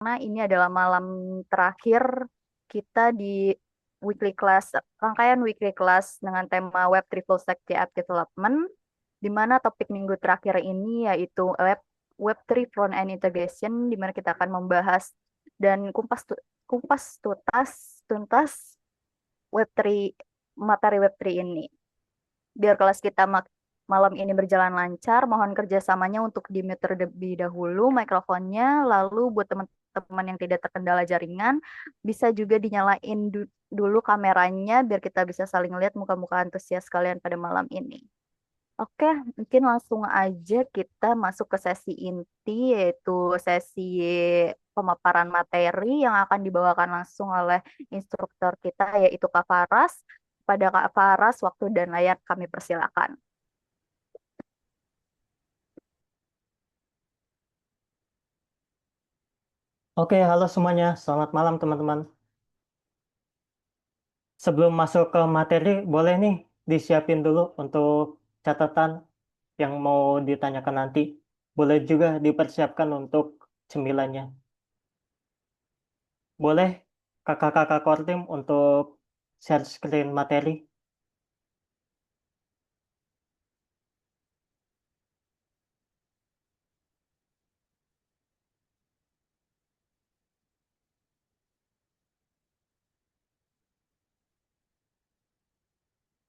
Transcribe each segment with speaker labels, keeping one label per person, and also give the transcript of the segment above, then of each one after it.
Speaker 1: karena ini adalah malam terakhir kita di weekly class, rangkaian weekly class dengan tema Web Triple Stack App Development, di mana topik minggu terakhir ini yaitu Web3 Front-End Integration, di mana kita akan membahas dan kumpas tuntas Web3, materi Web3 ini. Biar kelas kita malam ini berjalan lancar, mohon kerjasamanya untuk di-mute terlebih dahulu mikrofonnya, lalu buat teman-teman yang tidak terkendala jaringan, bisa juga dinyalain dulu kameranya biar kita bisa saling lihat muka-muka antusias kalian pada malam ini. Oke, mungkin langsung aja kita masuk ke sesi inti, yaitu sesi pemaparan materi yang akan dibawakan langsung oleh instruktur kita, yaitu Kak Faras. Pada Kak Faras, waktu dan layar kami persilakan.
Speaker 2: Oke, halo semuanya. Selamat malam, teman-teman. Sebelum masuk ke materi, boleh nih disiapin dulu untuk catatan yang mau ditanyakan nanti. Boleh juga dipersiapkan untuk cemilannya. Boleh kakak-kakak Kortim untuk share screen materi.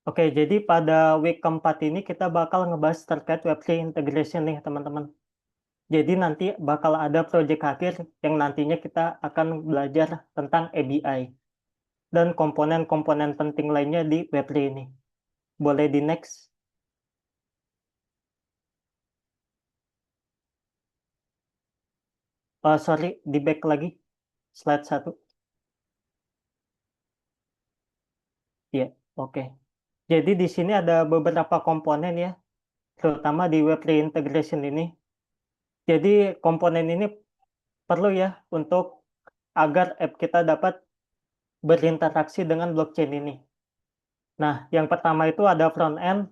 Speaker 2: Oke, jadi pada week keempat ini kita bakal ngebahas terkait Web3 integration nih, teman-teman. Jadi nanti bakal ada project akhir yang nantinya kita akan belajar tentang ABI dan komponen-komponen penting lainnya di Web3 ini. Boleh di next. Sorry, di back lagi. Slide 1. Ya, oke. Jadi di sini ada beberapa komponen ya, terutama di Web3 integration ini. Jadi komponen ini perlu ya untuk agar app kita dapat berinteraksi dengan blockchain ini. Nah, yang pertama itu ada front end,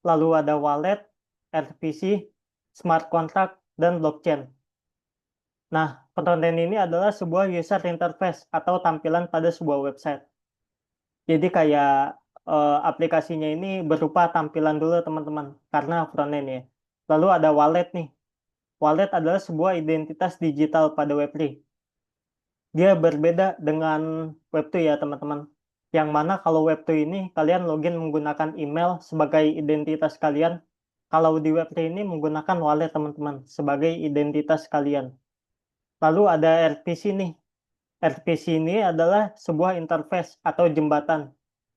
Speaker 2: lalu ada wallet, RPC, smart contract, dan blockchain. Nah, front end ini adalah sebuah user interface atau tampilan pada sebuah website. Jadi kayak aplikasinya ini berupa tampilan dulu teman-teman, karena front end ya. Lalu ada wallet nih. Wallet adalah sebuah identitas digital pada Web3. Dia berbeda dengan Web2 ya teman-teman. Yang mana kalau Web2 ini kalian login menggunakan email sebagai identitas kalian. Kalau di Web3 ini menggunakan wallet teman-teman sebagai identitas kalian. Lalu ada RPC nih. RPC ini adalah sebuah interface atau jembatan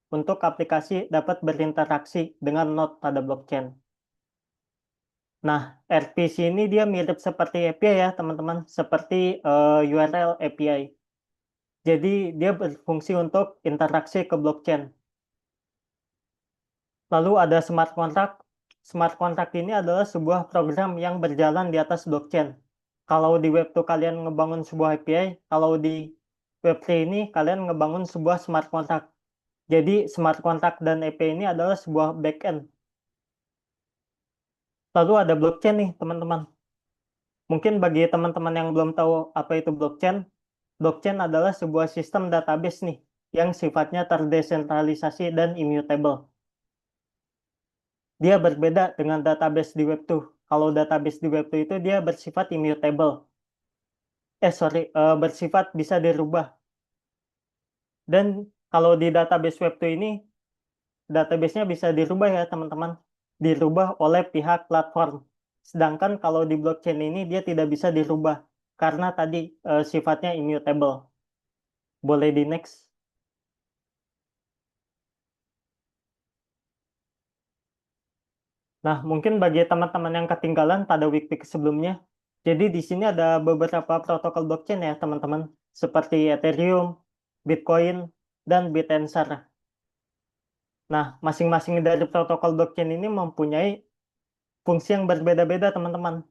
Speaker 2: untuk aplikasi dapat berinteraksi dengan node pada blockchain. Nah, RPC ini dia mirip seperti API ya, teman-teman, seperti URL API. Jadi, dia berfungsi untuk interaksi ke blockchain. Lalu ada smart contract. Smart contract ini adalah sebuah program yang berjalan di atas blockchain. Kalau di Web2 kalian ngebangun sebuah API, kalau di Web3 ini kalian ngebangun sebuah smart contract. Jadi, smart contract dan API ini adalah sebuah backend. Lalu ada blockchain nih, teman-teman. Mungkin bagi teman-teman yang belum tahu apa itu blockchain, blockchain adalah sebuah sistem database nih yang sifatnya terdesentralisasi dan immutable. Dia berbeda dengan database di Web2. Kalau database di Web2 itu dia bersifat immutable. Bersifat bisa dirubah. Dan kalau di database Web2 ini, database-nya bisa dirubah ya teman-teman. Dirubah oleh pihak platform. Sedangkan kalau di blockchain ini dia tidak bisa dirubah karena tadi sifatnya immutable. Boleh di next. Nah, mungkin bagi teman-teman yang ketinggalan pada week-week sebelumnya, jadi di sini ada beberapa protokol blockchain ya teman-teman, seperti Ethereum, Bitcoin, dan Bitenser. Nah, masing-masing dari protokol blockchain ini mempunyai fungsi yang berbeda-beda teman-teman.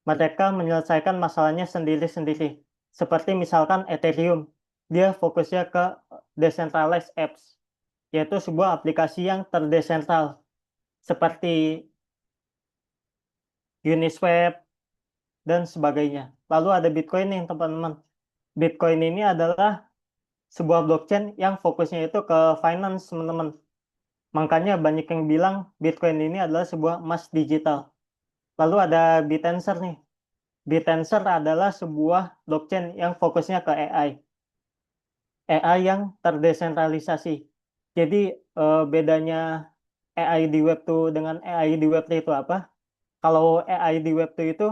Speaker 2: Mereka menyelesaikan masalahnya sendiri-sendiri. Seperti misalkan Ethereum, dia fokusnya ke decentralized apps, yaitu sebuah aplikasi yang terdesentral, seperti Uniswap, dan sebagainya. Lalu ada Bitcoin nih teman-teman. Bitcoin ini adalah sebuah blockchain yang fokusnya itu ke finance, teman-teman. Makanya banyak yang bilang Bitcoin ini adalah sebuah emas digital. Lalu ada Bittensor nih. Bittensor adalah sebuah blockchain yang fokusnya ke AI. AI yang terdesentralisasi. Jadi bedanya AI di Web2 dengan AI di Web3 itu apa? Kalau AI di Web2 itu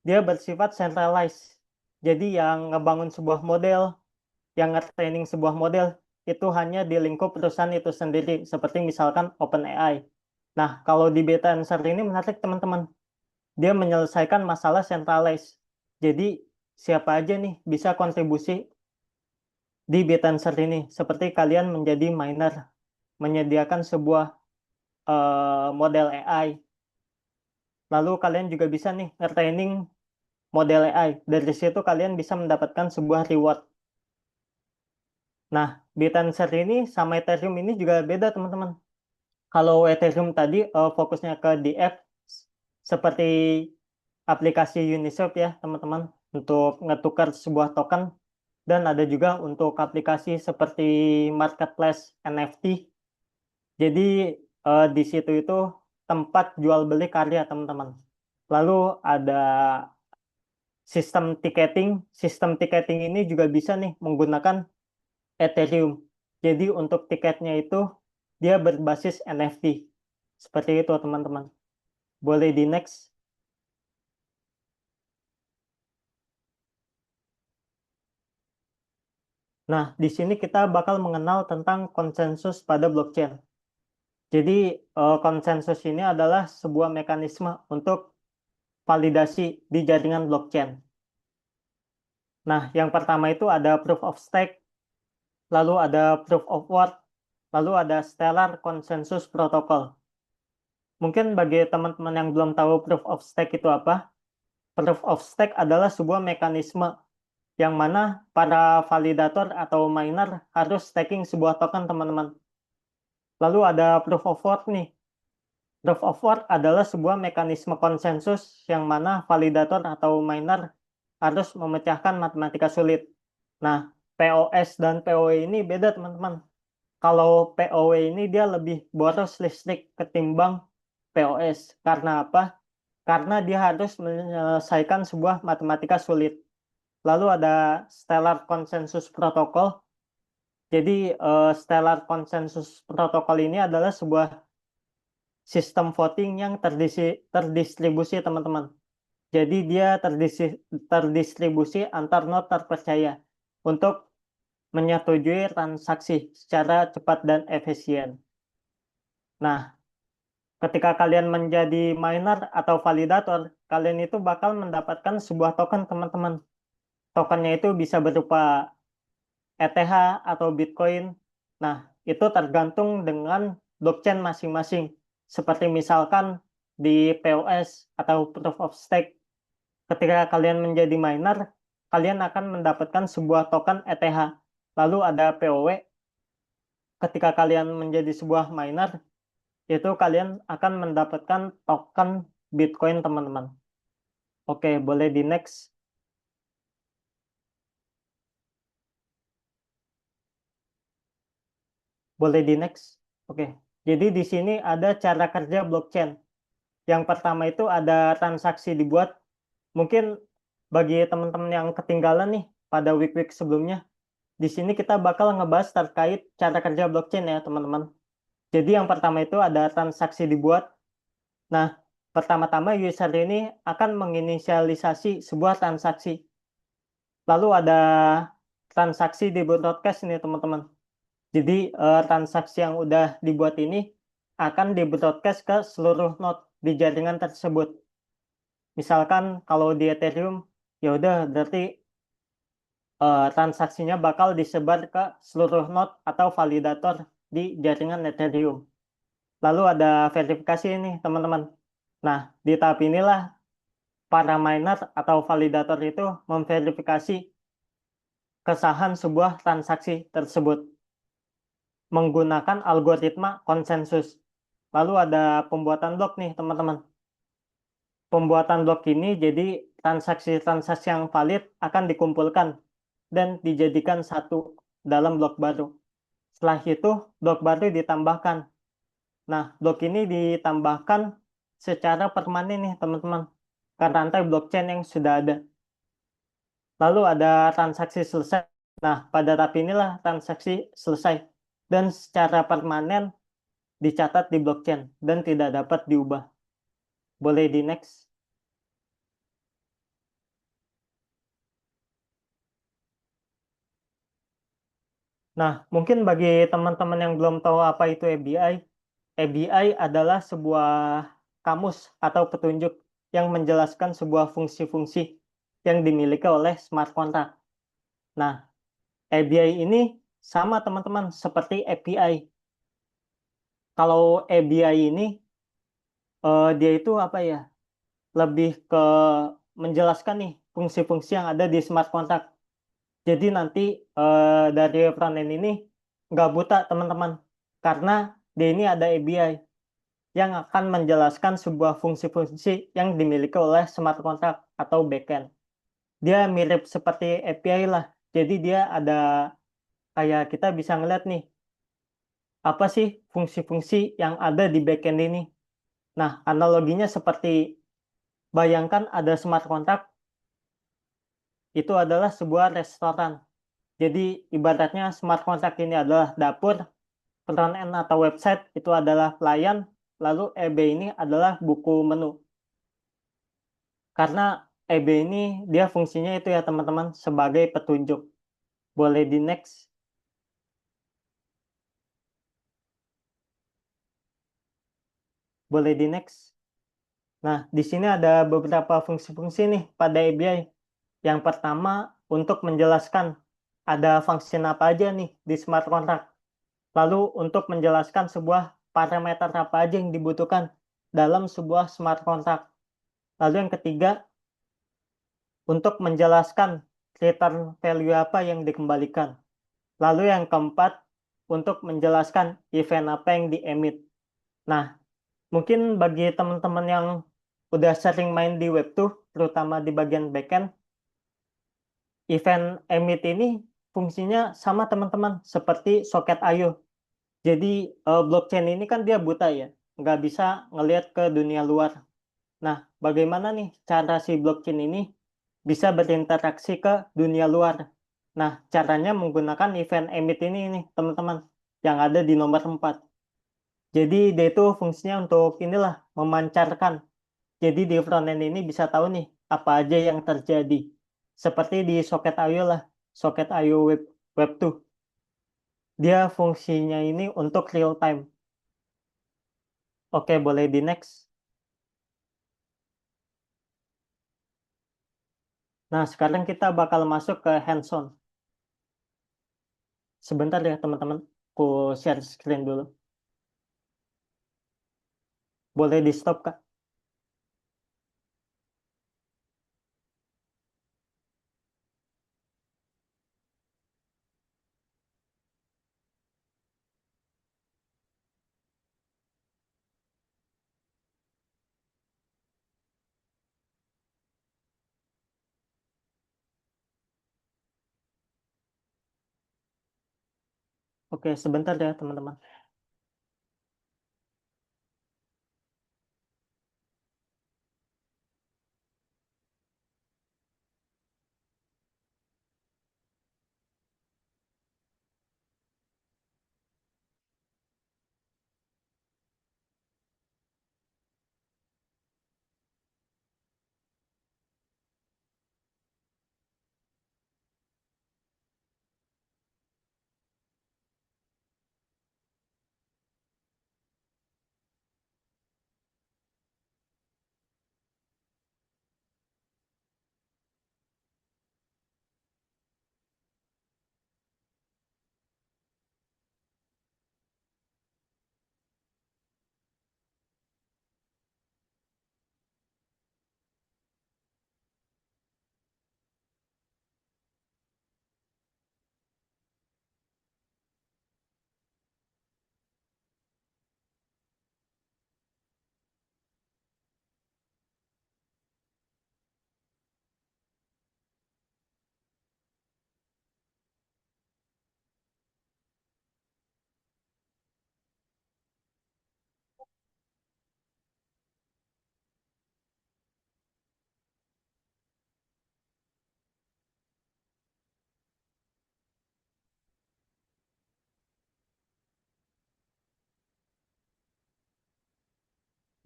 Speaker 2: dia bersifat centralized. Jadi yang ngebangun sebuah model, yang nge-training sebuah model itu hanya di lingkup perusahaan itu sendiri, seperti misalkan OpenAI. Nah, kalau di beta answer ini menarik teman-teman. Dia menyelesaikan masalah centralized. Jadi siapa aja nih bisa kontribusi di beta answer ini, seperti kalian menjadi miner, menyediakan sebuah model AI. Lalu kalian juga bisa nih nge-training model AI. Dari situ kalian bisa mendapatkan sebuah reward. Nah, Binance ini sama Ethereum ini juga beda, teman-teman. Kalau Ethereum tadi fokusnya ke DF seperti aplikasi Uniswap ya, teman-teman, untuk ngetukar sebuah token, dan ada juga untuk aplikasi seperti marketplace NFT. Jadi di situ itu tempat jual beli karya, teman-teman. Lalu ada sistem tiketing. Sistem tiketing ini juga bisa nih menggunakan Ethereum. Jadi untuk tiketnya itu dia berbasis NFT. Seperti itu teman-teman. Boleh di next. Nah, di sini kita bakal mengenal tentang konsensus pada blockchain. Jadi konsensus ini adalah sebuah mekanisme untuk validasi di jaringan blockchain. Nah, yang pertama itu ada proof of stake, lalu ada proof of work, lalu ada stellar consensus protocol. Mungkin bagi teman-teman yang belum tahu proof of stake itu apa, proof of stake adalah sebuah mekanisme yang mana para validator atau miner harus staking sebuah token, teman-teman. Lalu ada proof of work nih. Proof of work adalah sebuah mekanisme konsensus yang mana validator atau miner harus memecahkan matematika sulit. Nah, POS dan POW ini beda, teman-teman. Kalau POW ini dia lebih boros listrik ketimbang POS. Karena apa? Karena dia harus menyelesaikan sebuah matematika sulit. Lalu ada Stellar Consensus Protocol. Jadi Stellar Consensus Protocol ini adalah sebuah sistem voting yang terdistribusi, teman-teman. Jadi dia terdistribusi antar node terpercaya untuk menyetujui transaksi secara cepat dan efisien. Nah, ketika kalian menjadi miner atau validator, kalian itu bakal mendapatkan sebuah token, teman-teman. Tokennya itu bisa berupa ETH atau Bitcoin. Nah, itu tergantung dengan blockchain masing-masing. Seperti misalkan di POS atau Proof of Stake, ketika kalian menjadi miner, kalian akan mendapatkan sebuah token ETH. Lalu ada POW, ketika kalian menjadi sebuah miner, itu kalian akan mendapatkan token Bitcoin, teman-teman. Oke, boleh di next. Boleh di next. Oke, jadi di sini ada cara kerja blockchain. Yang pertama itu ada transaksi dibuat. Mungkin bagi teman-teman yang ketinggalan nih pada week-week sebelumnya, di sini kita bakal ngebahas terkait cara kerja blockchain ya, teman-teman. Jadi yang pertama itu ada transaksi dibuat. Nah, pertama-tama user ini akan menginisialisasi sebuah transaksi. Lalu ada transaksi di broadcast ini, teman-teman. Jadi transaksi yang udah dibuat ini akan di broadcast ke seluruh node di jaringan tersebut. Misalkan kalau di Ethereum, ya udah berarti transaksinya bakal disebar ke seluruh node atau validator di jaringan Ethereum. Lalu ada verifikasi ini, teman-teman. Nah, di tahap inilah para miner atau validator itu memverifikasi kesahan sebuah transaksi tersebut menggunakan algoritma konsensus. Lalu ada pembuatan blok nih, teman-teman. Pembuatan blok ini jadi transaksi-transaksi yang valid akan dikumpulkan dan dijadikan satu dalam blok baru. Setelah itu, blok baru ditambahkan. Nah, blok ini ditambahkan secara permanen nih, teman-teman, ke rantai blockchain yang sudah ada. Lalu ada transaksi selesai. Nah, pada tahap inilah transaksi selesai dan secara permanen dicatat di blockchain dan tidak dapat diubah. Boleh di next. Nah, mungkin bagi teman-teman yang belum tahu apa itu ABI, ABI adalah sebuah kamus atau petunjuk yang menjelaskan sebuah fungsi-fungsi yang dimiliki oleh smart contract. Nah, ABI ini sama teman-teman seperti API. Kalau ABI ini dia itu apa ya? Lebih ke menjelaskan nih fungsi-fungsi yang ada di smart contract. Jadi nanti dari frontend ini nggak buta teman-teman, karena di ini ada ABI yang akan menjelaskan sebuah fungsi-fungsi yang dimiliki oleh smart contract atau backend. Dia mirip seperti API lah. Jadi dia ada kayak kita bisa ngeliat nih, apa sih fungsi-fungsi yang ada di backend ini. Nah, analoginya seperti bayangkan ada smart contract, itu adalah sebuah restoran. Jadi ibaratnya smart contract ini adalah dapur, front end atau website itu adalah pelayan, lalu EB ini adalah buku menu. Karena EB ini dia fungsinya itu ya teman-teman sebagai petunjuk. Boleh di next. Boleh di next. Nah, di sini ada beberapa fungsi-fungsi nih pada ABI. Yang pertama, untuk menjelaskan ada fungsi apa aja nih di smart contract. Lalu untuk menjelaskan sebuah parameter apa aja yang dibutuhkan dalam sebuah smart contract. Lalu yang ketiga, untuk menjelaskan return value apa yang dikembalikan. Lalu yang keempat, untuk menjelaskan event apa yang di-emit. Nah, mungkin bagi teman-teman yang udah sering main di web tuh, terutama di bagian backend, event emit ini fungsinya sama teman-teman, seperti soket IO. Jadi blockchain ini kan dia buta ya, nggak bisa ngelihat ke dunia luar. Nah, bagaimana nih cara si blockchain ini bisa berinteraksi ke dunia luar? Nah, caranya menggunakan event emit ini nih, teman-teman, yang ada di nomor 4. Jadi dia itu fungsinya untuk inilah memancarkan. Jadi di frontend ini bisa tahu nih apa aja yang terjadi. Seperti di soket IO lah, soket IO web 2. Dia fungsinya ini untuk real time. Oke, boleh di next. Nah, sekarang kita bakal masuk ke hands-on. Sebentar ya teman-teman, aku share screen dulu. Boleh di stop Kak? Oke, sebentar ya teman-teman.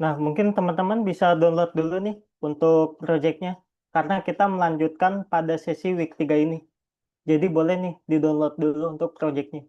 Speaker 2: Nah, mungkin teman-teman bisa download dulu nih untuk projectnya. Karena kita melanjutkan pada sesi week 3 ini. Jadi boleh nih di-download dulu untuk projectnya.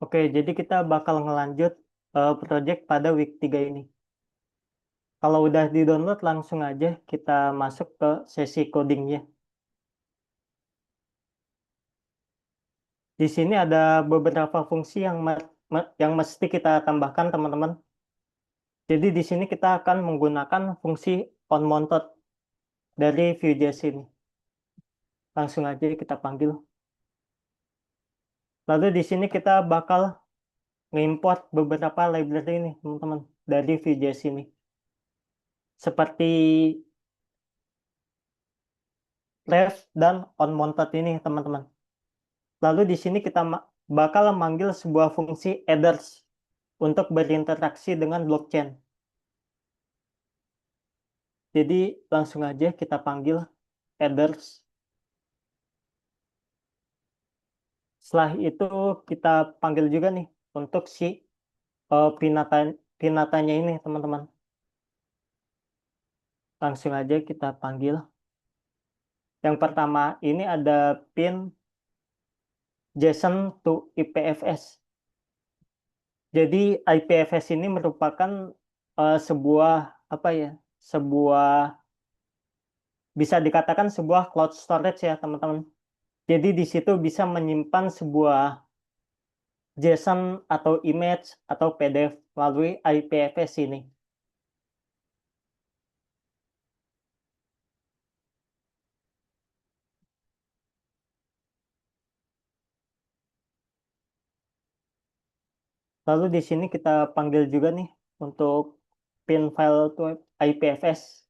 Speaker 2: Oke, jadi kita bakal ngelanjut project pada week 3 ini. Kalau udah di-download, langsung aja kita masuk ke sesi codingnya. Di sini ada beberapa fungsi yang mesti kita tambahkan, teman-teman. Jadi di sini kita akan menggunakan fungsi onMounted dari Vue.js ini. Langsung aja kita panggil. Lalu di sini kita bakal ngimport beberapa library ini, teman-teman, dari Vue.js ini. Seperti ref dan onMounted ini, teman-teman. Lalu di sini kita bakal manggil sebuah fungsi adders untuk berinteraksi dengan blockchain. Jadi langsung aja kita panggil adders. Setelah itu kita panggil juga nih untuk si pinatanya ini, teman-teman. Langsung aja kita panggil. Yang pertama ini ada pin JSON to IPFS. Jadi IPFS ini merupakan sebuah apa ya? Sebuah bisa dikatakan sebuah cloud storage ya, teman-teman. Jadi di situ bisa menyimpan sebuah JSON atau image atau PDF melalui IPFS ini. Lalu di sini kita panggil juga nih untuk pin file to IPFS.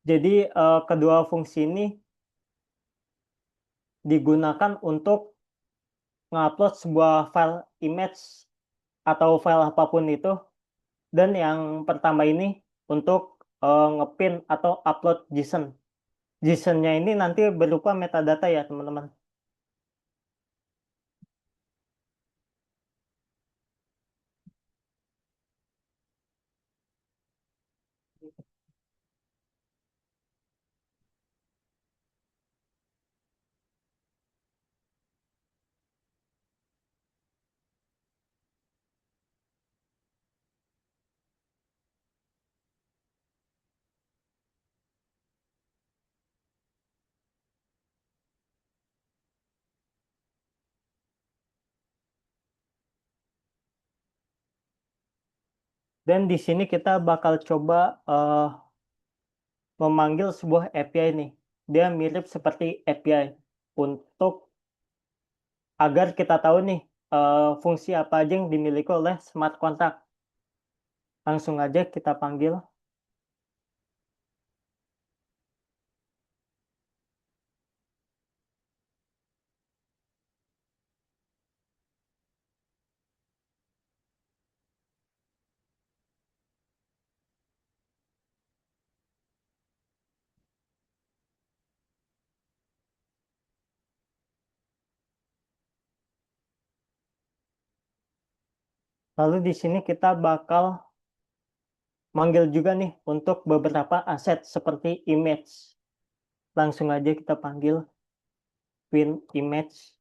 Speaker 2: Jadi kedua fungsi ini digunakan untuk ngupload sebuah file image atau file apapun itu. Dan yang pertama ini untuk ngepin atau upload JSON. JSON-nya ini nanti berupa metadata ya, teman-teman. Dan di sini kita bakal coba memanggil sebuah API nih. Dia mirip seperti API untuk agar kita tahu nih fungsi apa aja yang dimiliki oleh smart contract. Langsung aja kita panggil. Lalu di sini kita bakal manggil juga nih untuk beberapa aset seperti image. Langsung aja kita panggil pin image.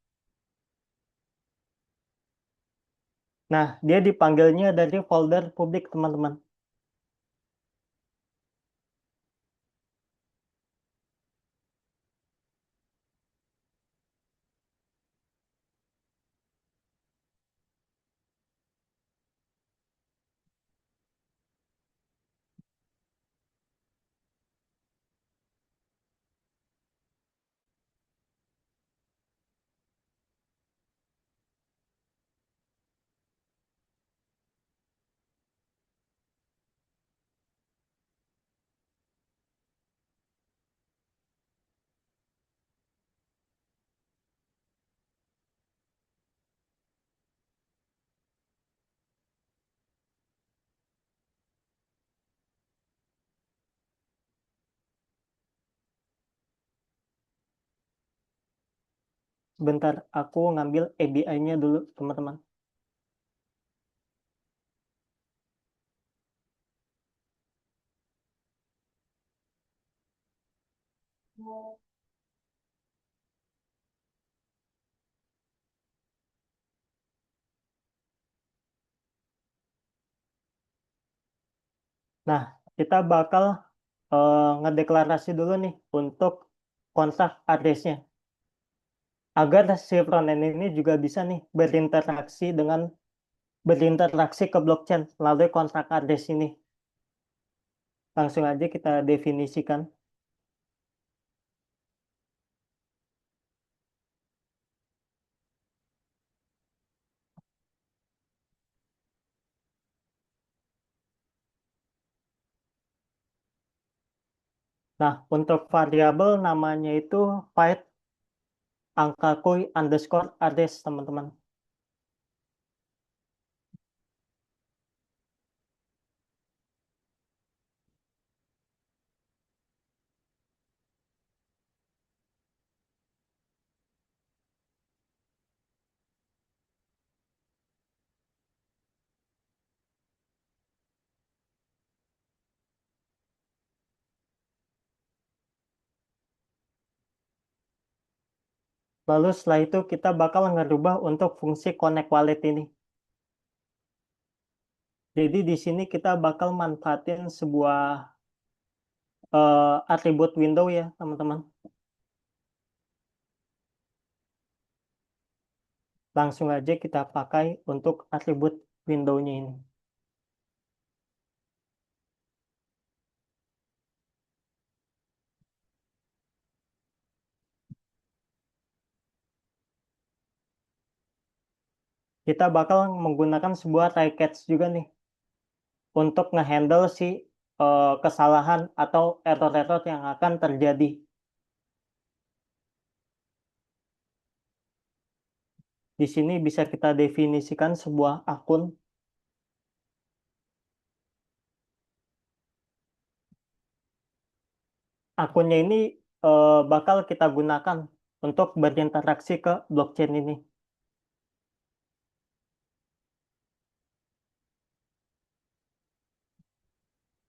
Speaker 2: Nah, dia dipanggilnya dari folder publik, teman-teman. Sebentar, aku ngambil ABI-nya dulu, teman-teman. Nah, kita bakal ngedeklarasi dulu nih untuk kontak address-nya. Agar si frontend ini juga bisa nih berinteraksi ke blockchain melalui kontrak address ini. Langsung aja kita definisikan. Nah, untuk variabel namanya itu void angka koi underscore address, teman-teman. Lalu setelah itu kita bakal ngerubah untuk fungsi connect wallet ini. Jadi di sini kita bakal manfaatin sebuah atribut window ya, teman-teman. Langsung aja kita pakai untuk atribut window-nya ini. Kita bakal menggunakan sebuah try catch juga nih untuk ngehandle si kesalahan atau error-error yang akan terjadi. Di sini bisa kita definisikan sebuah akun. Akunnya ini bakal kita gunakan untuk berinteraksi ke blockchain ini.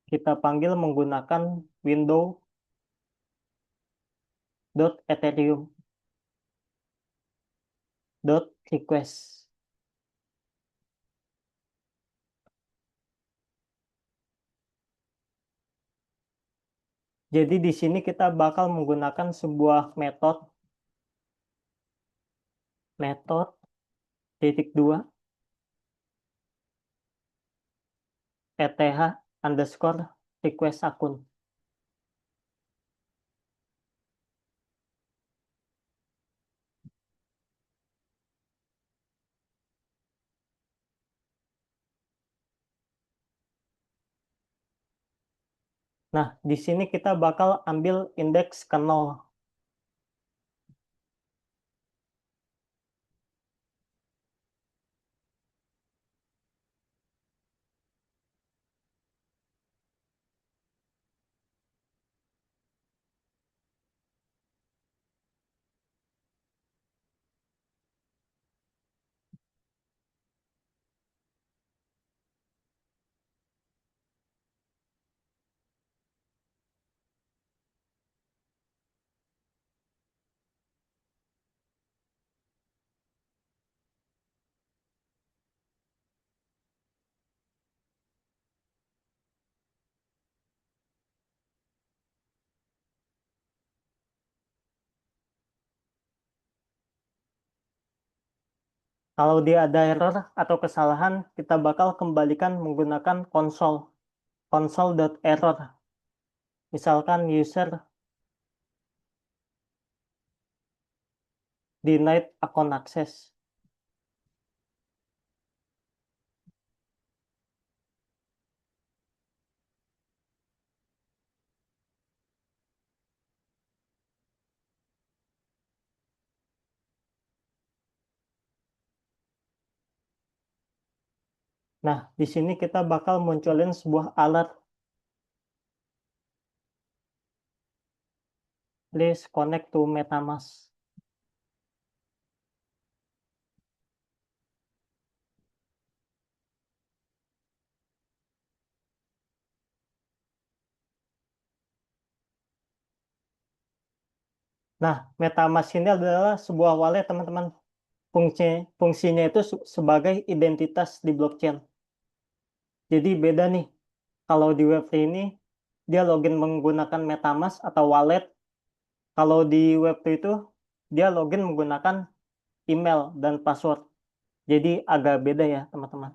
Speaker 2: Kita panggil menggunakan window.ethereum.request. Jadi di sini kita bakal menggunakan sebuah metode titik dua ETH underscore request akun. Nah, di sini kita bakal ambil indeks ke 0. Kalau dia ada error atau kesalahan, kita bakal kembalikan menggunakan console.error. Misalkan user denied account access. Nah, di sini kita bakal munculin sebuah alert. Please connect to MetaMask. Nah, MetaMask ini adalah sebuah wallet, teman-teman. Fungsi, fungsinya itu sebagai identitas di blockchain. Jadi beda nih, kalau di Web3 ini, dia login menggunakan MetaMask atau wallet. Kalau di Web3 itu, dia login menggunakan email dan password. Jadi agak beda ya, teman-teman.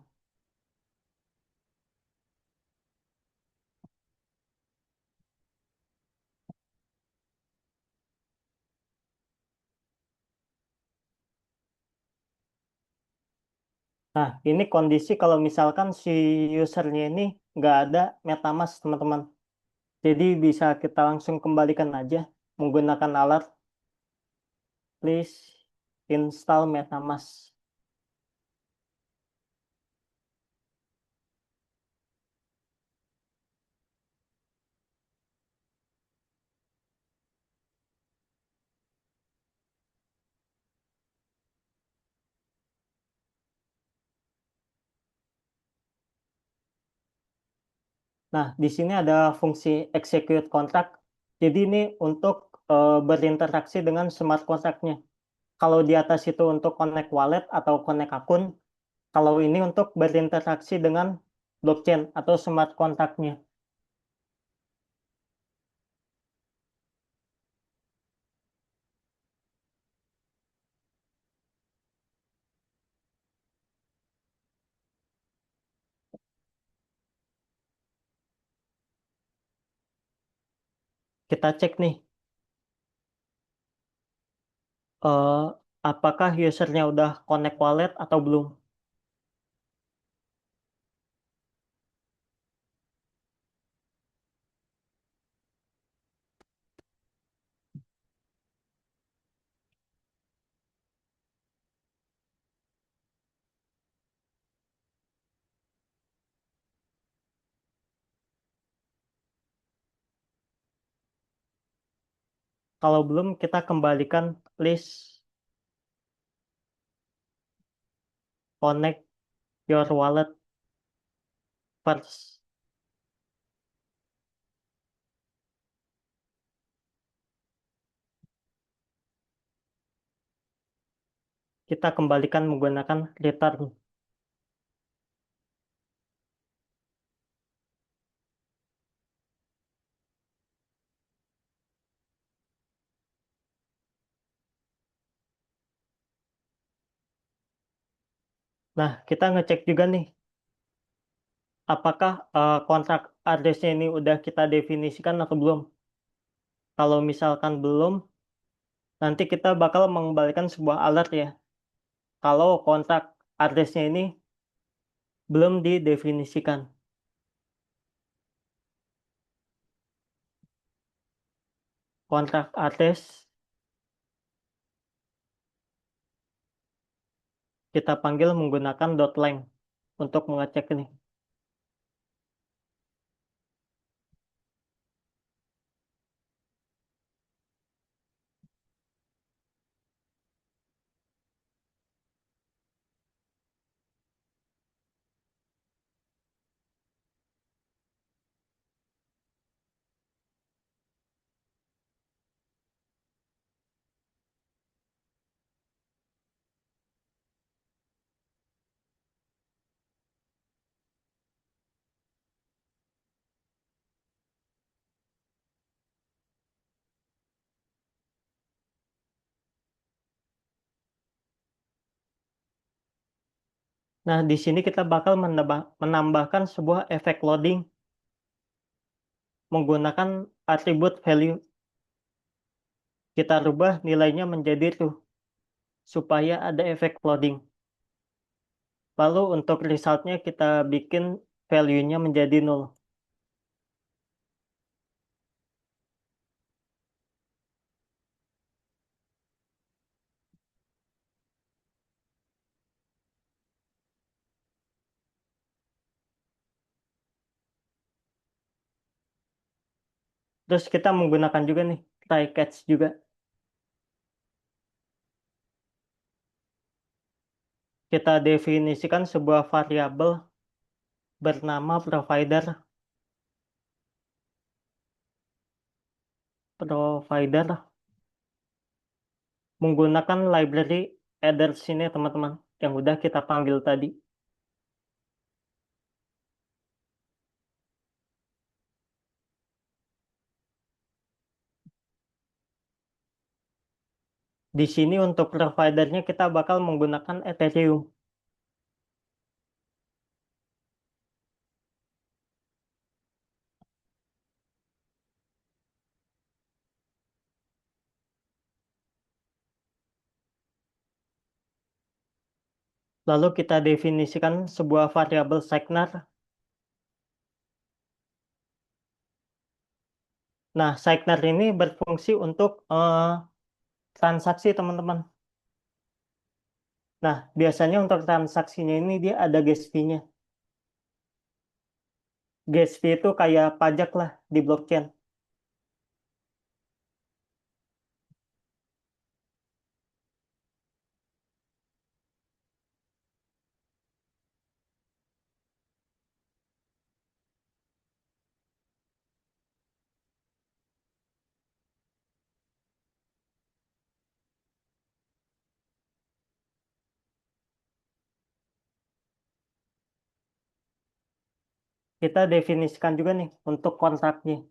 Speaker 2: Nah, ini kondisi kalau misalkan si usernya ini nggak ada MetaMask, teman-teman. Jadi bisa kita langsung kembalikan aja menggunakan alat please install MetaMask. Nah, di sini ada fungsi execute contract. Jadi ini untuk berinteraksi dengan smart contract-nya. Kalau di atas itu untuk connect wallet atau connect akun, kalau ini untuk berinteraksi dengan blockchain atau smart contract-nya. Kita cek nih, eh, apakah usernya udah connect wallet atau belum. Kalau belum, kita kembalikan list connect your wallet first. Kita kembalikan menggunakan return. Nah, kita ngecek juga nih, apakah kontrak address-nya ini udah kita definisikan atau belum. Kalau misalkan belum, nanti kita bakal mengembalikan sebuah alert ya. Kalau kontrak address-nya ini belum didefinisikan. Kontrak address kita panggil menggunakan .lang untuk mengecek ini. Nah, di sini kita bakal menambahkan sebuah efek loading menggunakan atribut value. Kita rubah nilainya menjadi true supaya ada efek loading. Lalu untuk resultnya kita bikin value-nya menjadi nol. Terus kita menggunakan juga nih try catch juga. Kita definisikan sebuah variabel bernama provider menggunakan library adders ini teman-teman yang udah kita panggil tadi. Di sini untuk providernya kita bakal menggunakan Ethereum. Lalu kita definisikan sebuah variabel signer. Nah, signer ini berfungsi untuk transaksi teman-teman. Nah, biasanya untuk transaksinya ini dia ada gas fee-nya. Gas fee itu kayak pajak lah di blockchain. Kita definisikan juga nih untuk kontraknya.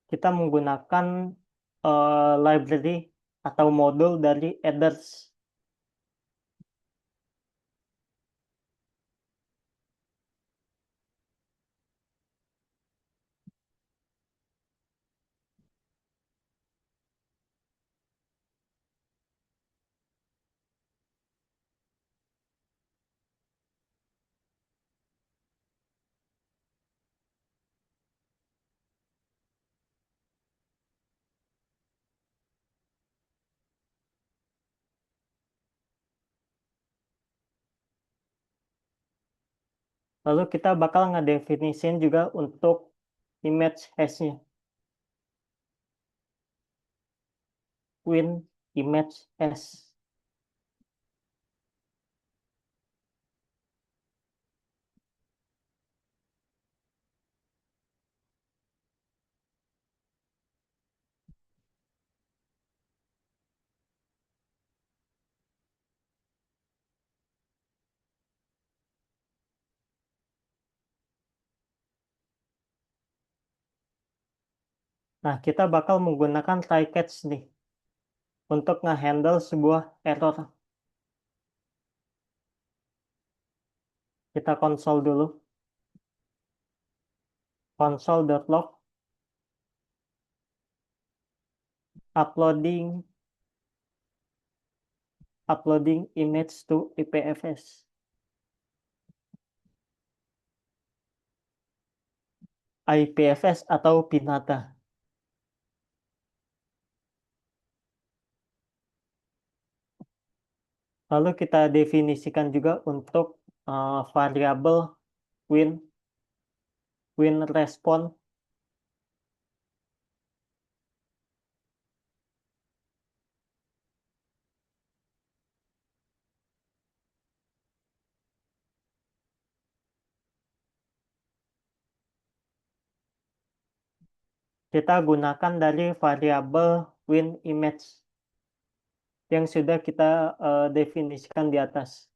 Speaker 2: Kita menggunakan library atau modul dari adders. Lalu kita bakal ngedefinisin juga untuk image hash-nya. Win image hash. Nah, kita bakal menggunakan try catch nih untuk ngehandle sebuah error. Kita konsol dulu. Console.log uploading image to IPFS. IPFS atau Pinata. Lalu kita definisikan juga untuk variabel win win response. Kita gunakan dari variabel win image yang sudah kita definisikan di atas.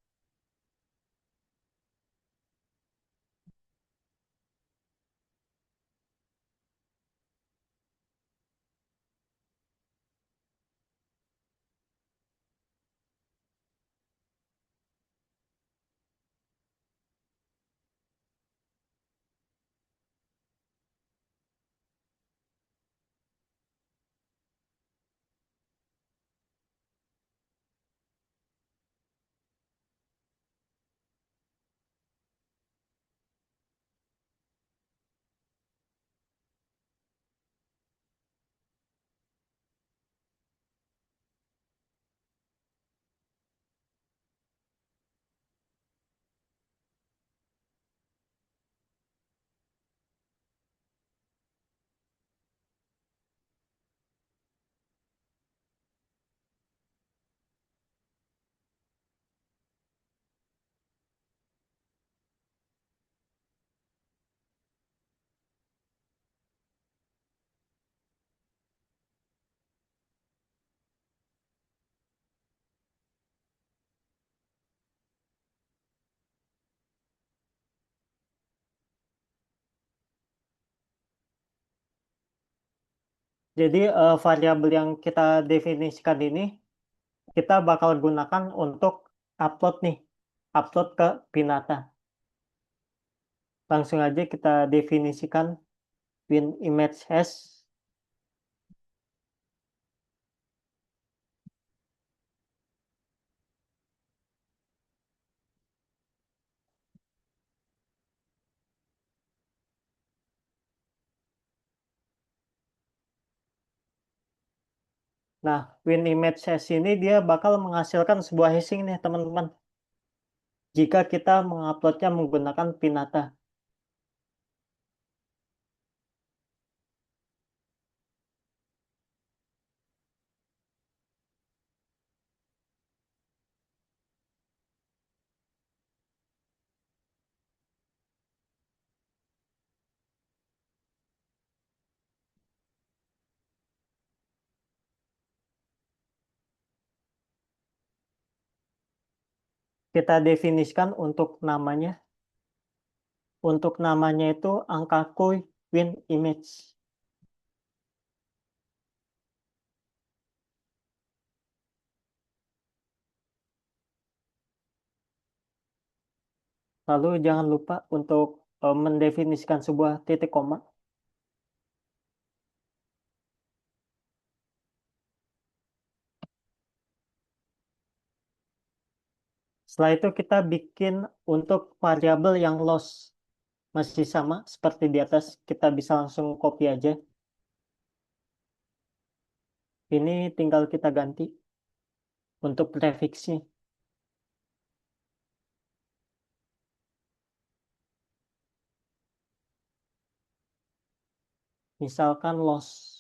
Speaker 2: Jadi variabel yang kita definisikan ini kita bakal gunakan untuk upload nih, upload ke Pinata. Langsung aja kita definisikan WinImageHash. Nah, WinImageHash ini dia bakal menghasilkan sebuah hashing nih teman-teman. Jika kita menguploadnya menggunakan Pinata. Kita definisikan untuk namanya. Untuk namanya itu angka kuy WinImage. Lalu jangan lupa untuk mendefinisikan sebuah titik koma. Setelah itu kita bikin untuk variabel yang loss. Masih sama seperti di atas, kita bisa langsung copy aja. Ini tinggal kita ganti untuk prefixnya. Misalkan loss.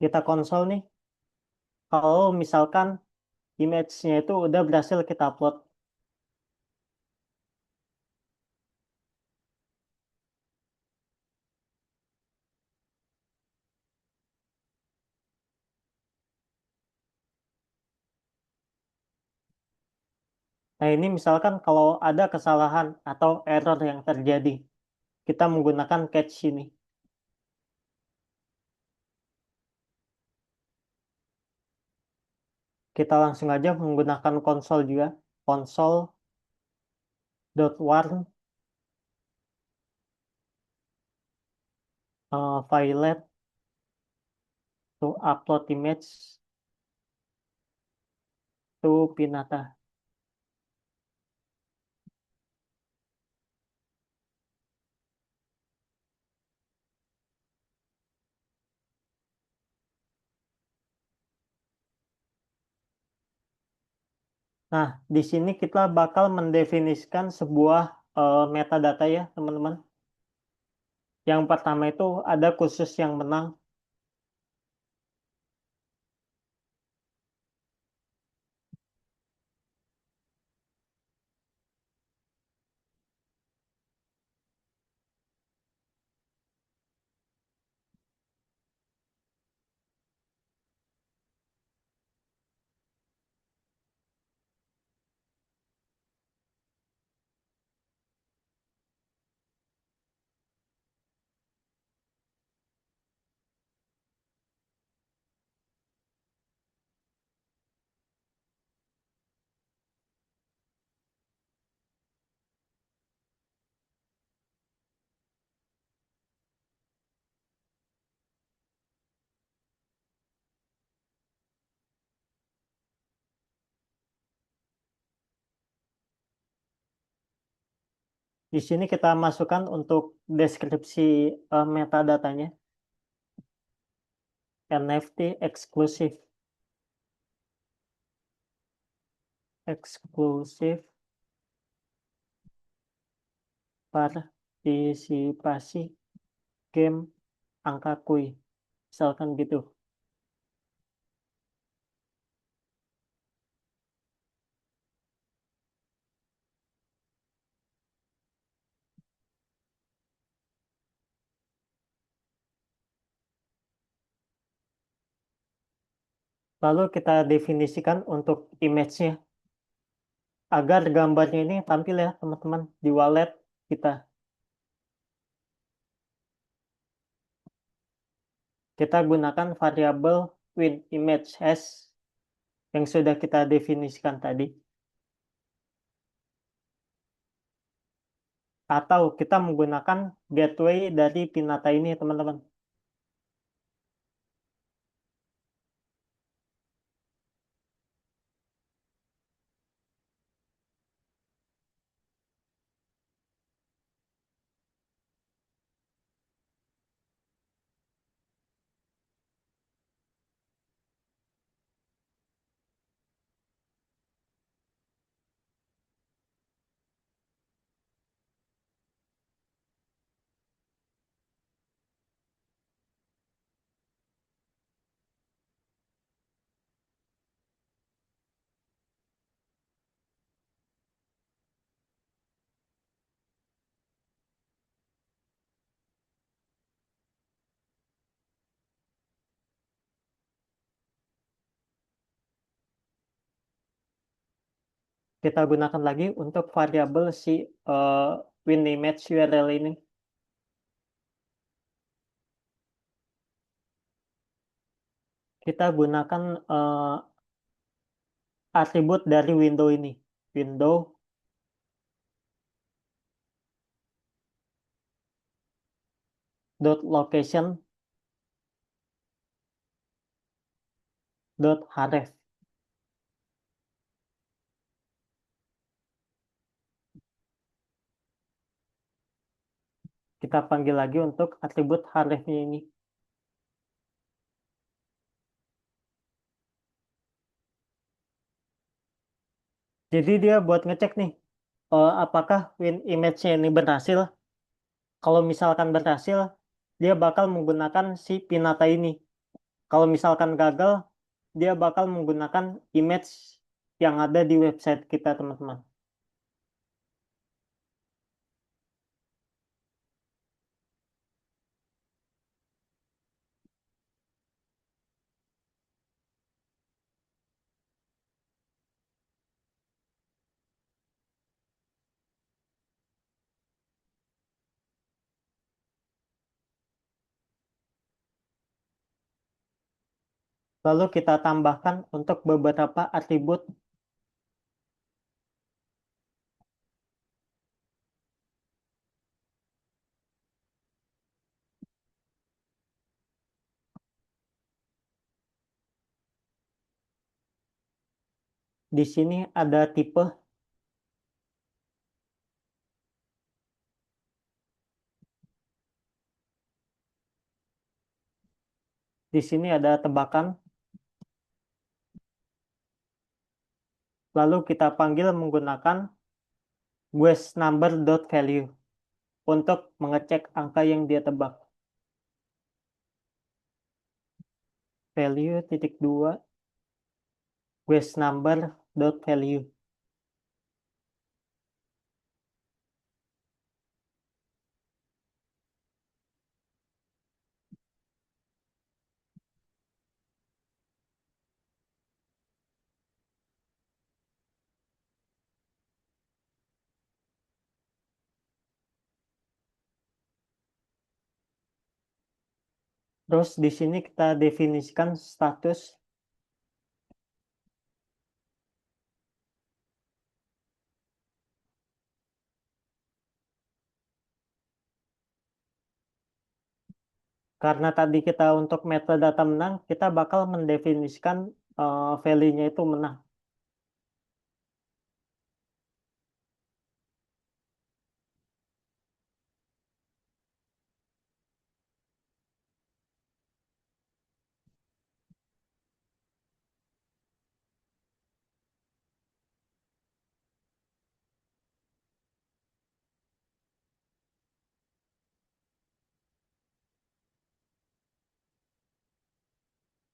Speaker 2: Kita konsol nih. Kalau misalkan image-nya itu udah berhasil kita upload. Nah ini misalkan kalau ada kesalahan atau error yang terjadi. Kita menggunakan catch ini. Kita langsung aja menggunakan konsol juga. Console.warn file to upload image to Pinata. Nah, di sini kita bakal mendefinisikan sebuah metadata ya, teman-teman. Yang pertama itu ada khusus yang menang. Di sini kita masukkan untuk deskripsi metadatanya. NFT eksklusif. Eksklusif par isi pasi game angka kui, misalkan gitu. Lalu kita definisikan untuk image-nya agar gambarnya ini tampil ya teman-teman di wallet kita. Kita gunakan variabel winImage as yang sudah kita definisikan tadi. Atau kita menggunakan gateway dari Pinata ini teman-teman. Kita gunakan lagi untuk variabel si winImage URL ini. Kita gunakan atribut dari window ini. Window dot location dot href. Kita panggil lagi untuk atribut hrefnya ini. Jadi dia buat ngecek nih, apakah winImage-nya ini berhasil. Kalau misalkan berhasil, dia bakal menggunakan si Pinata ini. Kalau misalkan gagal, dia bakal menggunakan image yang ada di website kita, teman-teman. Lalu kita tambahkan untuk beberapa atribut. Di sini ada tipe, di sini ada tebakan. Lalu kita panggil menggunakan guessNumber.value untuk mengecek angka yang dia tebak. Value titik dua guessNumber.value. Terus di sini kita definisikan status. Karena tadi kita untuk metadata menang, kita bakal mendefinisikan value-nya itu menang.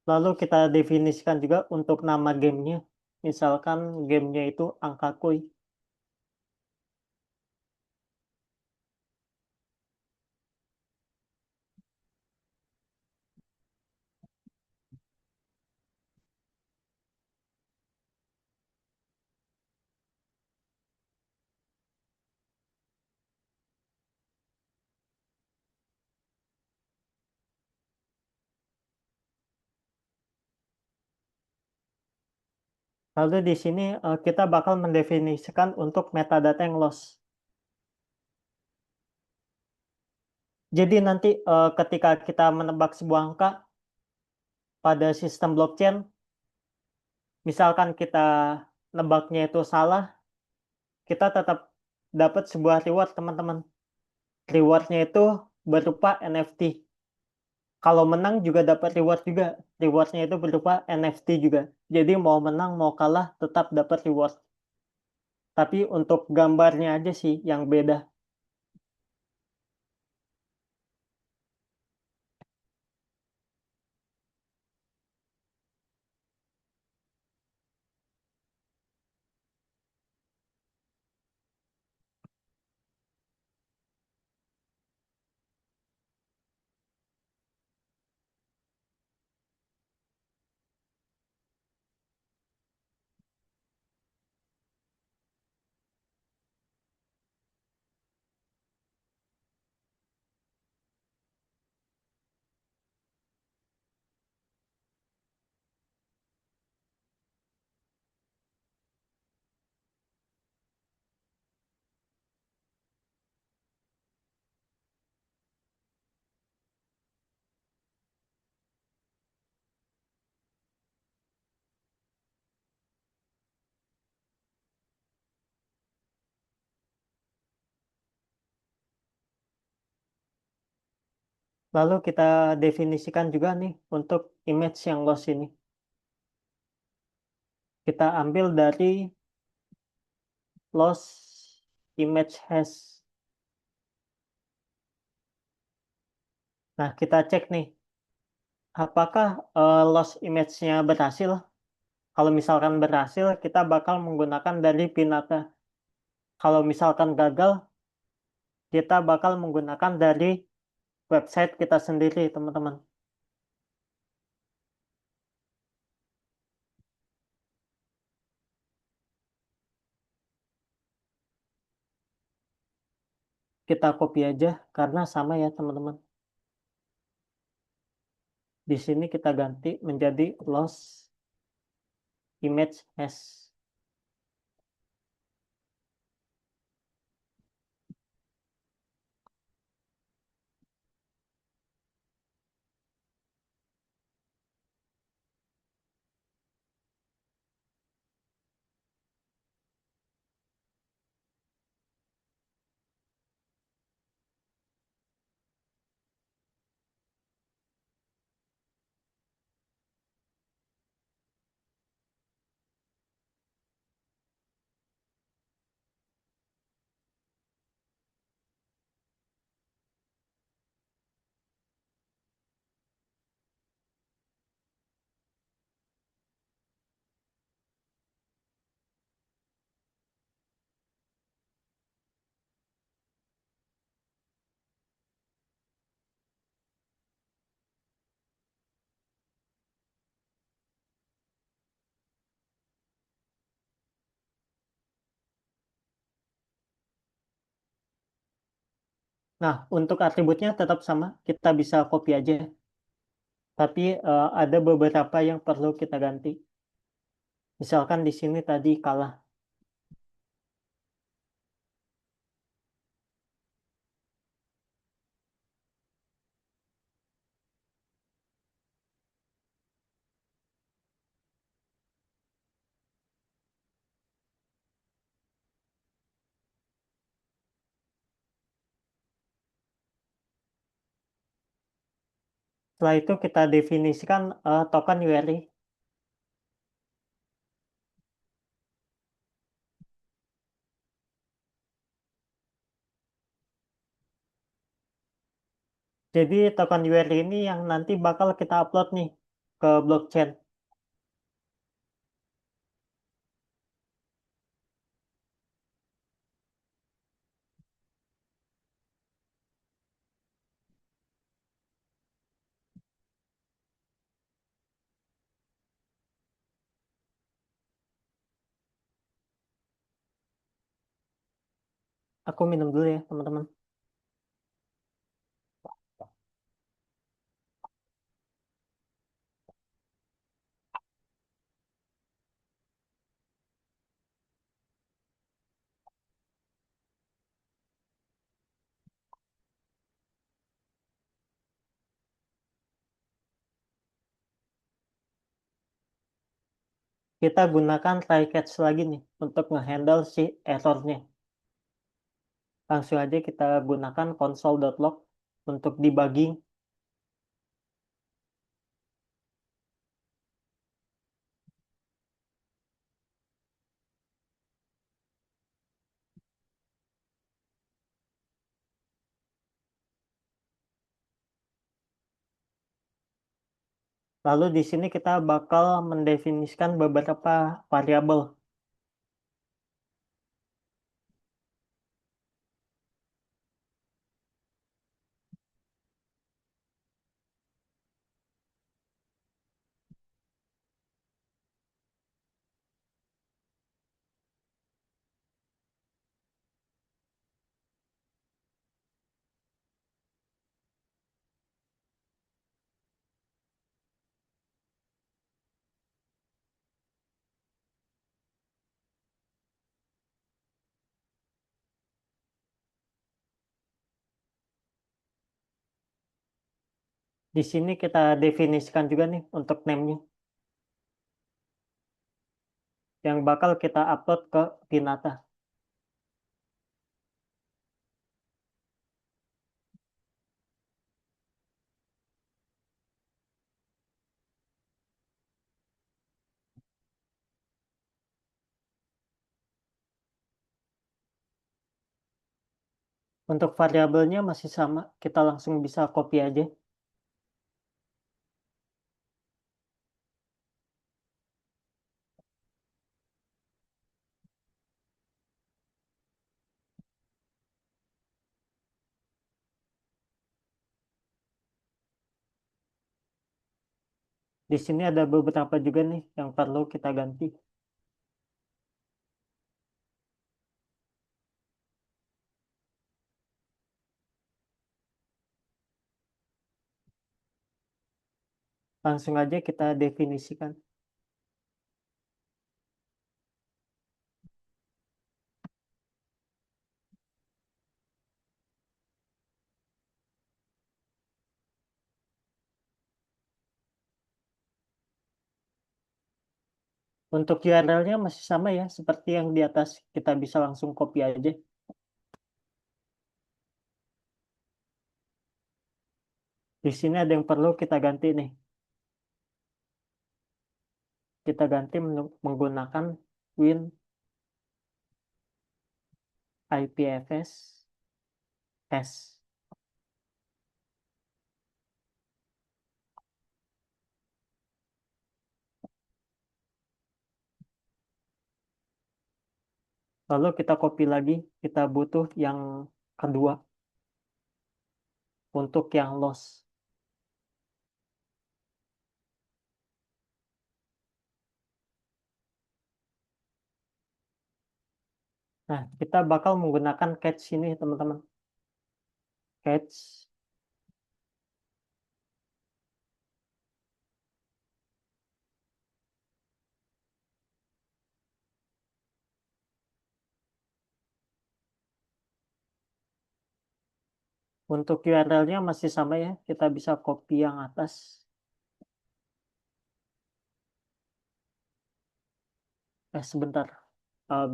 Speaker 2: Lalu kita definisikan juga untuk nama gamenya. Misalkan gamenya itu angka kuy. Lalu di sini kita bakal mendefinisikan untuk metadata yang loss. Jadi nanti ketika kita menebak sebuah angka pada sistem blockchain, misalkan kita nebaknya itu salah, kita tetap dapat sebuah reward, teman-teman. Rewardnya itu berupa NFT. Kalau menang juga dapat reward juga. Rewardnya itu berupa NFT juga. Jadi mau menang mau kalah tetap dapat reward. Tapi untuk gambarnya aja sih yang beda. Lalu kita definisikan juga nih untuk image yang loss ini. Kita ambil dari loss image hash. Nah, kita cek nih, apakah loss image-nya berhasil? Kalau misalkan berhasil, kita bakal menggunakan dari Pinata. Kalau misalkan gagal, kita bakal menggunakan dari website kita sendiri, teman-teman. Kita copy aja, karena sama ya, teman-teman. Di sini kita ganti menjadi loss image hash. Nah, untuk atributnya tetap sama, kita bisa copy aja. Tapi ada beberapa yang perlu kita ganti. Misalkan di sini tadi kalah. Setelah itu kita definisikan token URI. Jadi token URI ini yang nanti bakal kita upload nih ke blockchain. Aku minum dulu ya, teman-teman. Kita gunakan try catch lagi nih untuk ngehandle si errornya. Langsung aja kita gunakan console.log untuk debugging. Lalu di sini kita bakal mendefinisikan beberapa variabel. Di sini kita definisikan juga nih untuk name-nya yang bakal kita upload ke Pinata. Untuk variabelnya masih sama, kita langsung bisa copy aja. Di sini ada beberapa juga nih yang perlu kita ganti. Langsung aja kita definisikan. Untuk URL-nya masih sama ya, seperti yang di atas. Kita bisa langsung copy aja. Di sini ada yang perlu kita ganti nih. Kita ganti menggunakan win IPFS S. Lalu kita copy lagi, kita butuh yang kedua untuk yang loss. Nah, kita bakal menggunakan catch ini, teman-teman. Catch untuk URL-nya masih sama ya, kita bisa copy yang atas. Sebentar.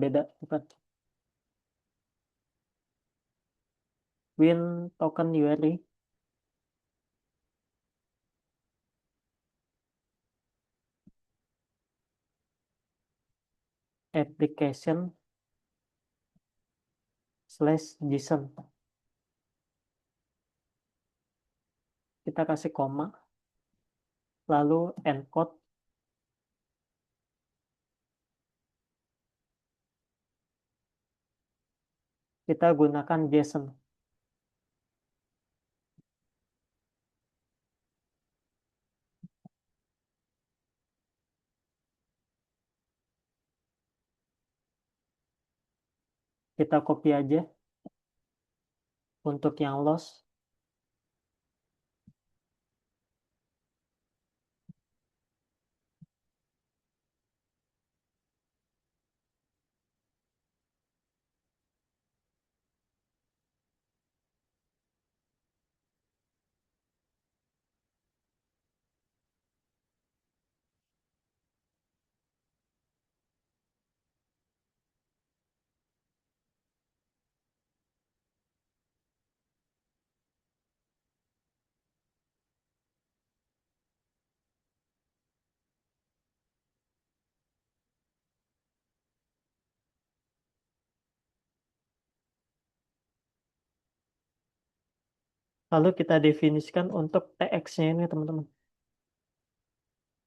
Speaker 2: Beda, bukan. Win token URL application slash JSON. Kita kasih koma. lalu encode, kita gunakan JSON. Kita copy aja untuk yang loss. Lalu kita definisikan untuk TX-nya ini teman-teman.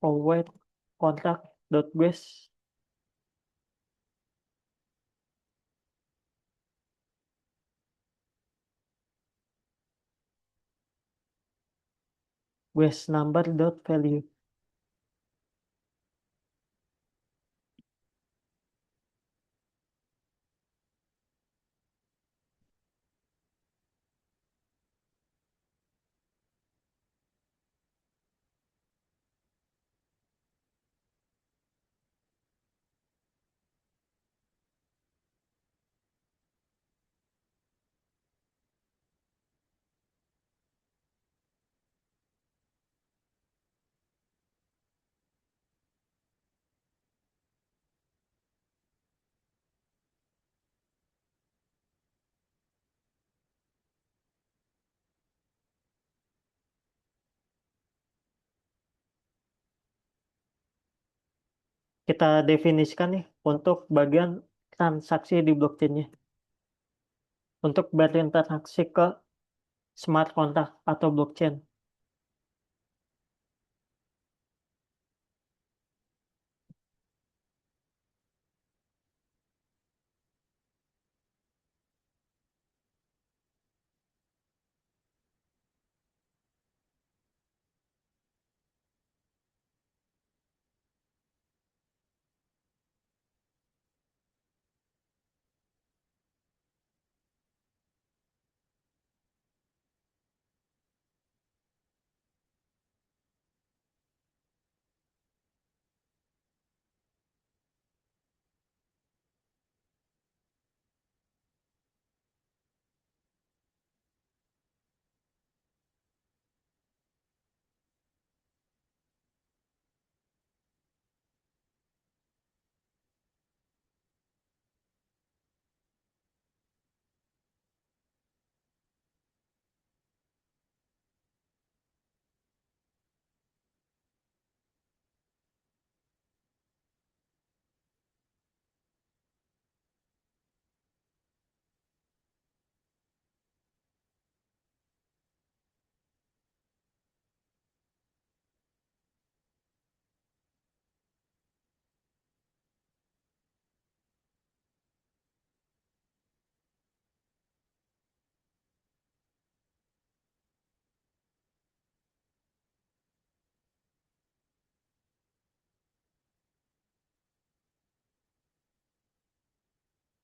Speaker 2: Await contact.guest guest number.value. Kita definisikan nih untuk bagian transaksi di blockchain-nya. Untuk berinteraksi ke smart contract atau blockchain.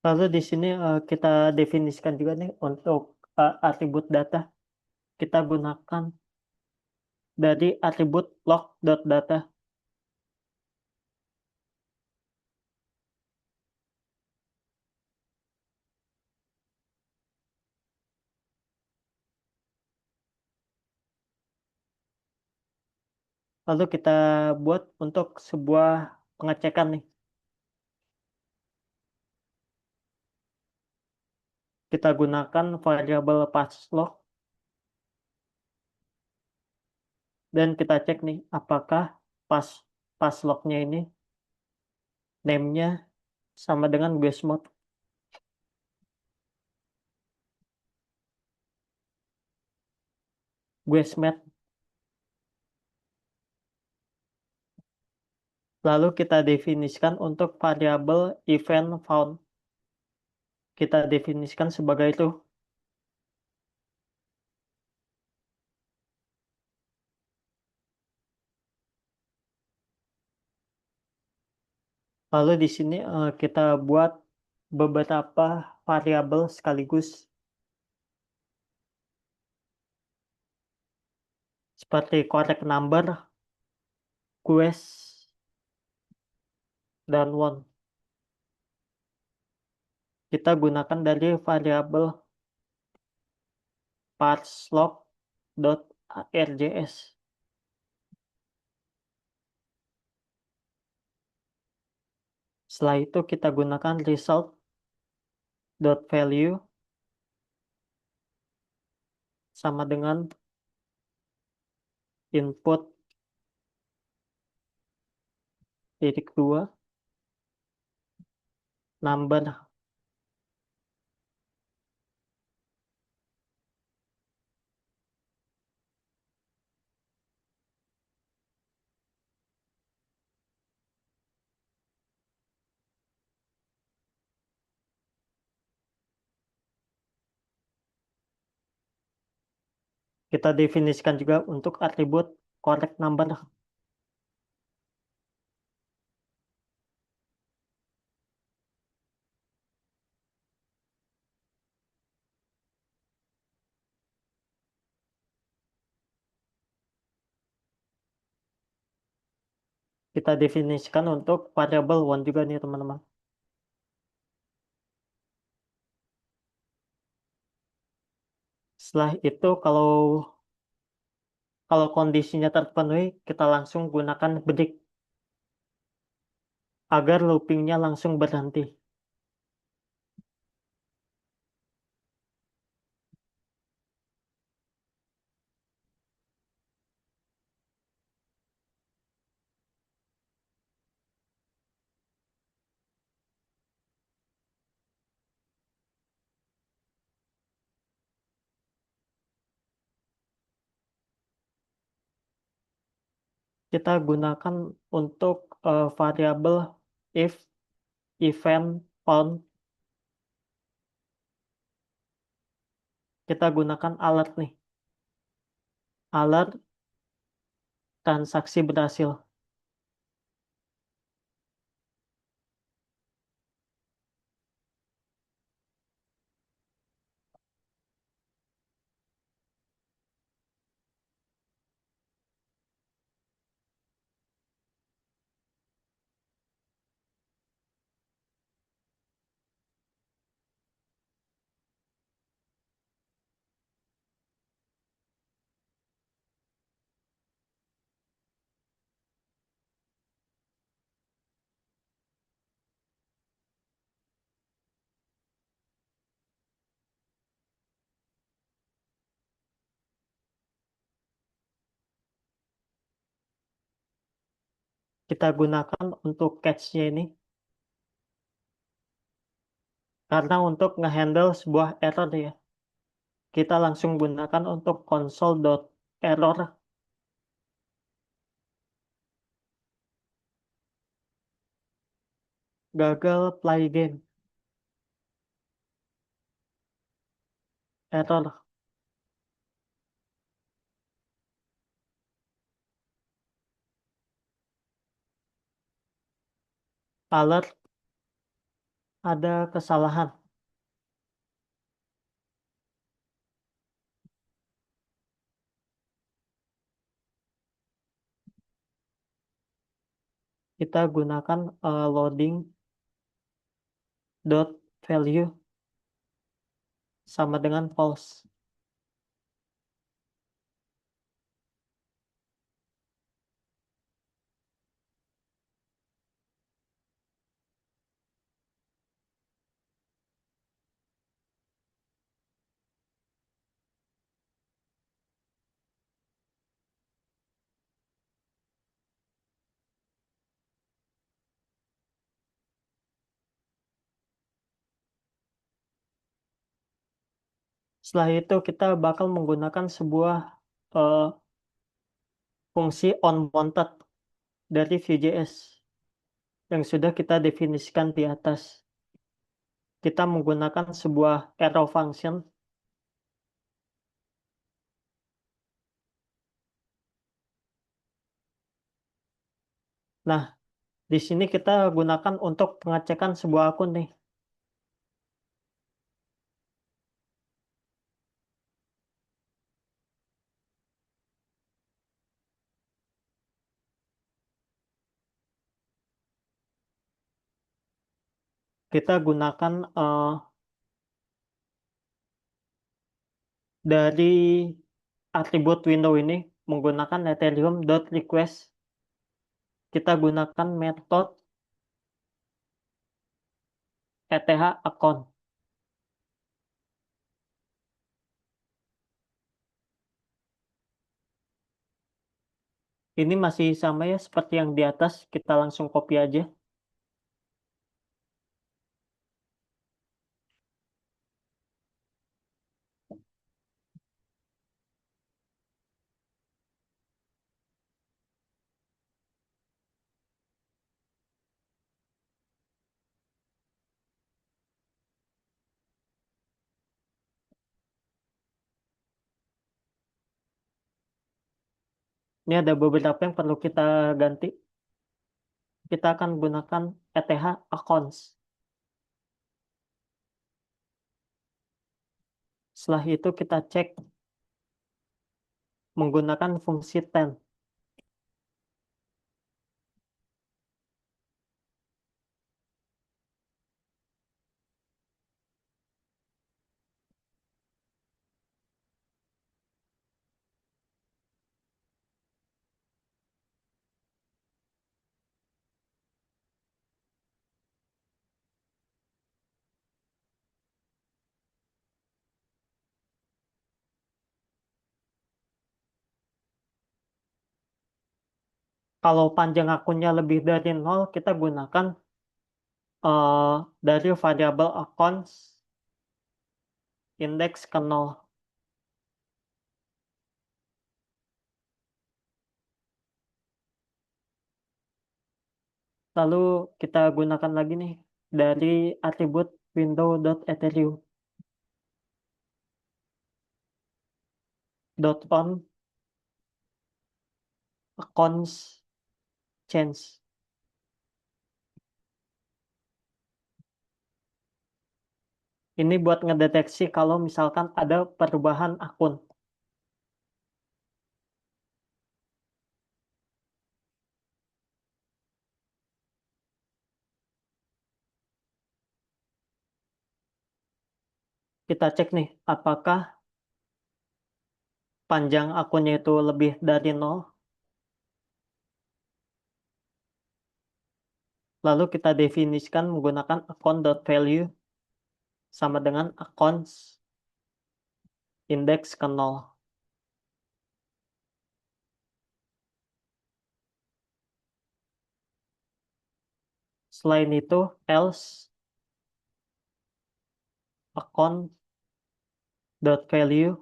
Speaker 2: Lalu di sini kita definisikan juga nih untuk atribut data. Kita gunakan dari atribut log.data. Lalu kita buat untuk sebuah pengecekan nih. Kita gunakan variabel passlog dan kita cek nih apakah pas passlognya ini name-nya sama dengan guessmode. Guessmate Lalu kita definisikan untuk variabel event found. Kita definisikan sebagai itu. Lalu di sini kita buat beberapa variabel sekaligus seperti correct number, quest, dan one. Kita gunakan dari variabel parseLog.rjs. Setelah itu kita gunakan result.value sama dengan input titik dua number. Kita definisikan juga untuk atribut correct number. Kita definisikan untuk variabel one juga nih teman-teman. Setelah itu kalau kondisinya terpenuhi, kita langsung gunakan break agar loopingnya langsung berhenti. Kita gunakan untuk variabel if event on. Kita gunakan alert nih. Alert transaksi berhasil. Kita gunakan untuk catch-nya ini karena untuk ngehandle sebuah error ya. Kita langsung gunakan untuk console.error gagal play game error. Alert ada kesalahan. Kita gunakan loading dot value sama dengan false. Setelah itu kita bakal menggunakan sebuah eh, fungsi onWanted dari Vue.js. yang sudah kita definisikan di atas. Kita menggunakan sebuah arrow function. Nah, di sini kita gunakan untuk pengecekan sebuah akun nih. Kita gunakan dari atribut window ini menggunakan ethereum.request. Kita gunakan metode ETH account. Ini masih sama ya seperti yang di atas. Kita langsung copy aja. Ini ada beberapa yang perlu kita ganti. Kita akan gunakan ETH accounts. Setelah itu kita cek menggunakan fungsi ten. Kalau panjang akunnya lebih dari nol, kita gunakan dari variabel accounts indeks ke nol. Lalu kita gunakan lagi nih dari atribut window.ethereum .on accounts change. Ini buat ngedeteksi kalau misalkan ada perubahan akun. Kita cek nih, apakah panjang akunnya itu lebih dari nol. Lalu kita definisikan menggunakan account.value sama dengan accounts indeks ke nol. Selain itu, else account.value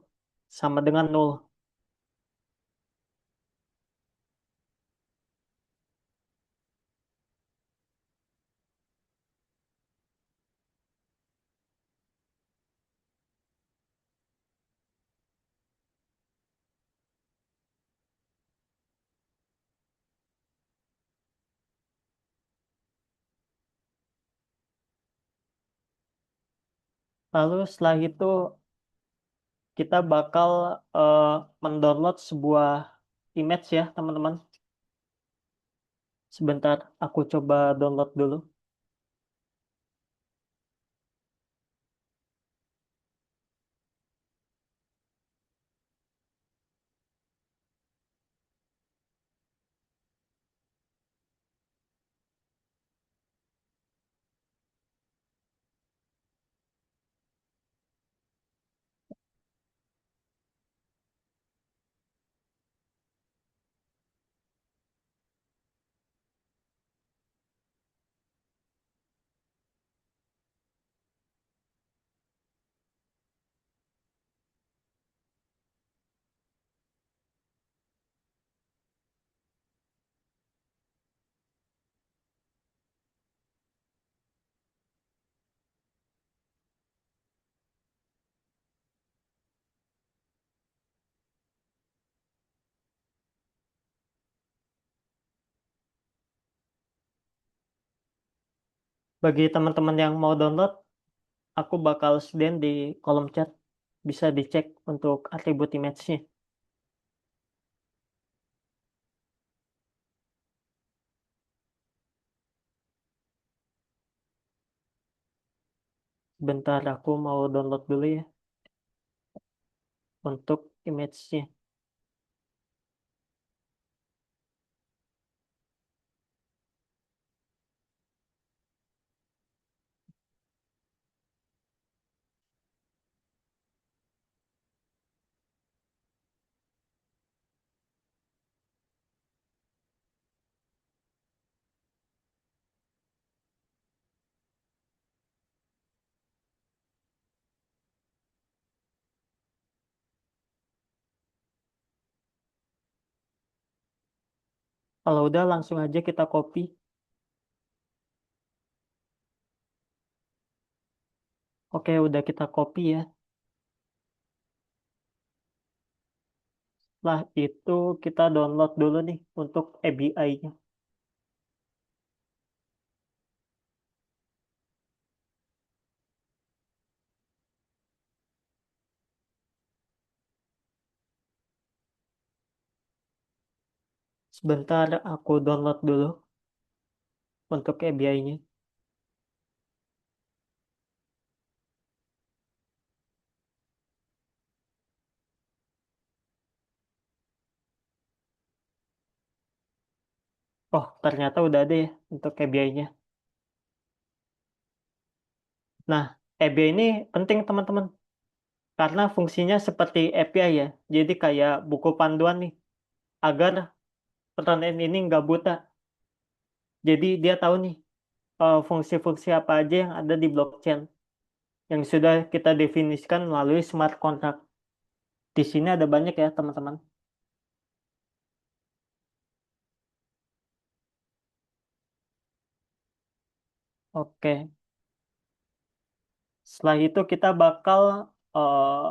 Speaker 2: sama dengan nol. Lalu setelah itu kita bakal eh, mendownload sebuah image ya teman-teman. Sebentar, aku coba download dulu. Bagi teman-teman yang mau download, aku bakal sediain di kolom chat. Bisa dicek untuk atribut image-nya. Bentar, aku mau download dulu ya untuk image-nya. Kalau udah langsung aja kita copy. Oke, udah kita copy ya. Setelah itu kita download dulu nih untuk ABI-nya. Sebentar aku download dulu untuk ABI-nya. Oh, ternyata udah ada ya untuk ABI-nya. Nah, ABI ini penting teman-teman karena fungsinya seperti API ya. Jadi kayak buku panduan nih agar frontend ini nggak buta. Jadi dia tahu nih fungsi-fungsi apa aja yang ada di blockchain yang sudah kita definisikan melalui smart contract. Di sini ada banyak ya teman-teman. Oke, setelah itu kita bakal eh,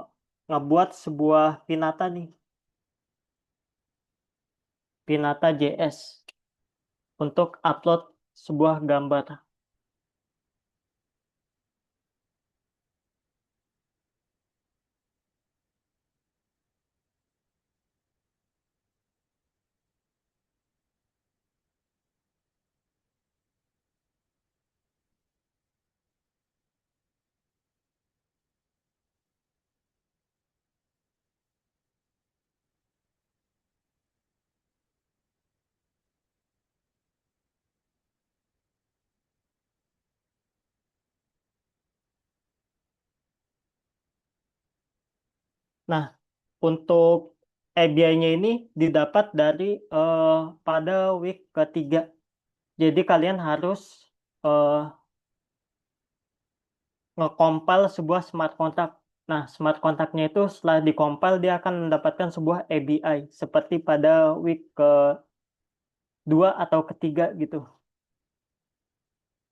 Speaker 2: ngebuat sebuah pinata nih, pinata JS untuk upload sebuah gambar. Nah, untuk ABI-nya ini didapat dari pada week ketiga. Jadi kalian harus eh, nge-compile sebuah smart contract. Nah, smart contract-nya itu setelah di-compile dia akan mendapatkan sebuah ABI seperti pada week kedua atau ketiga gitu.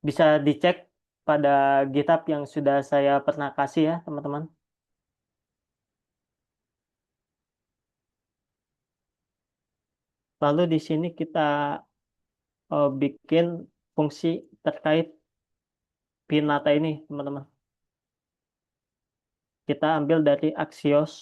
Speaker 2: Bisa dicek pada GitHub yang sudah saya pernah kasih ya, teman-teman. Lalu di sini kita bikin fungsi terkait pinata ini, teman-teman. Kita ambil dari Axios.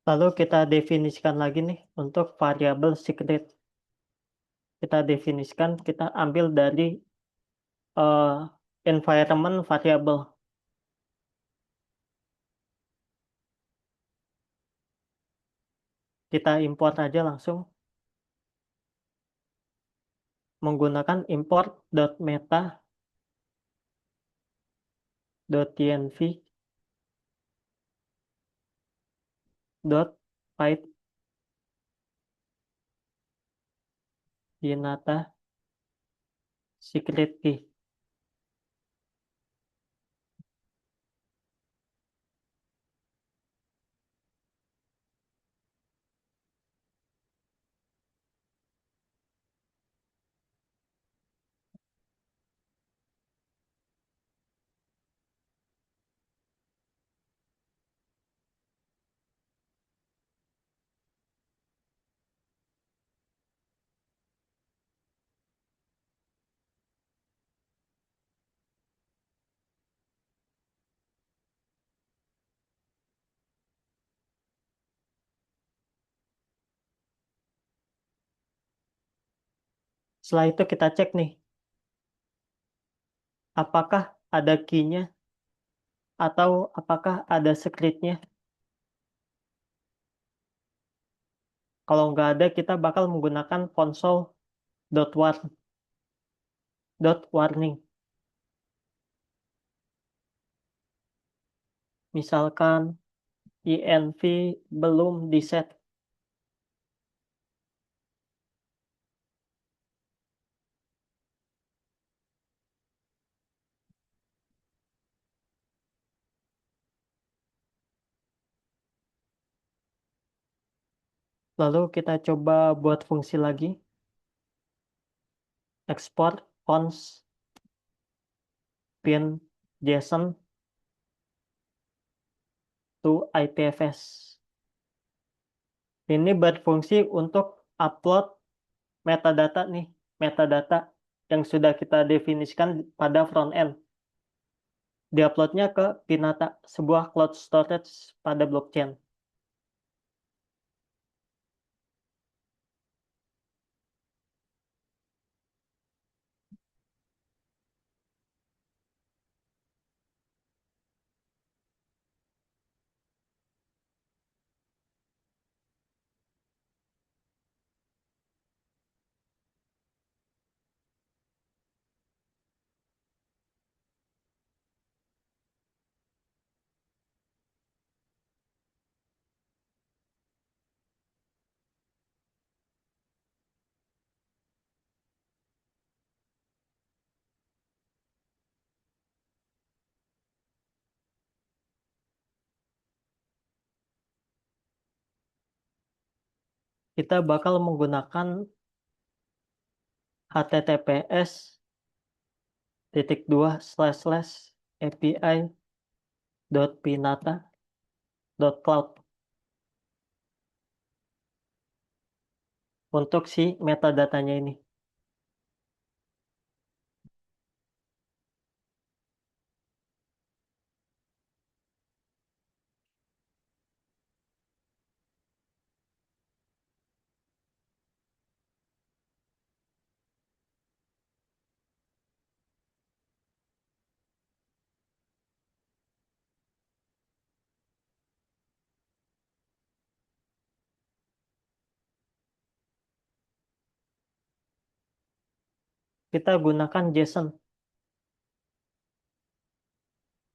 Speaker 2: Lalu kita definisikan lagi nih untuk variabel secret. Kita definisikan, kita ambil dari eh, environment variable. Kita import aja langsung menggunakan import.meta.env.python Pinata secret key. Setelah itu kita cek nih, apakah ada key-nya atau apakah ada secret-nya. Kalau nggak ada, kita bakal menggunakan console.warning. Misalkan env belum di-set. Lalu kita coba buat fungsi lagi. Export cons pin JSON to IPFS. Ini berfungsi untuk upload metadata nih, metadata yang sudah kita definisikan pada front end. Diuploadnya ke Pinata, sebuah cloud storage pada blockchain. Kita bakal menggunakan https://api.pinata.cloud untuk si metadatanya ini. Kita gunakan JSON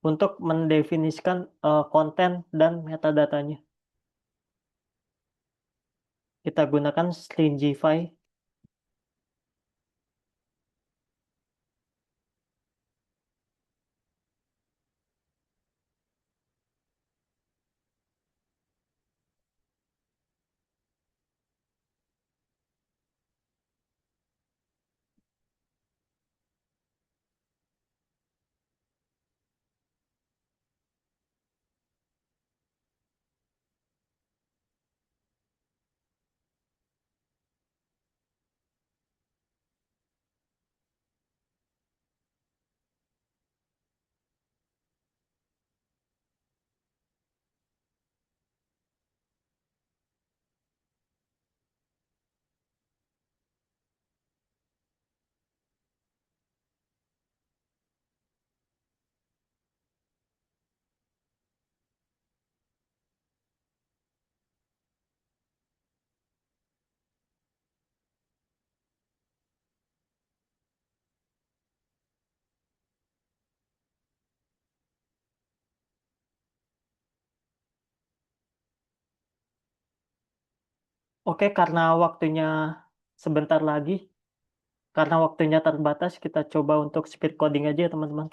Speaker 2: untuk mendefinisikan konten dan metadatanya. Kita gunakan stringify. Oke, sebentar lagi, karena waktunya terbatas, kita coba untuk speed coding aja ya teman-teman.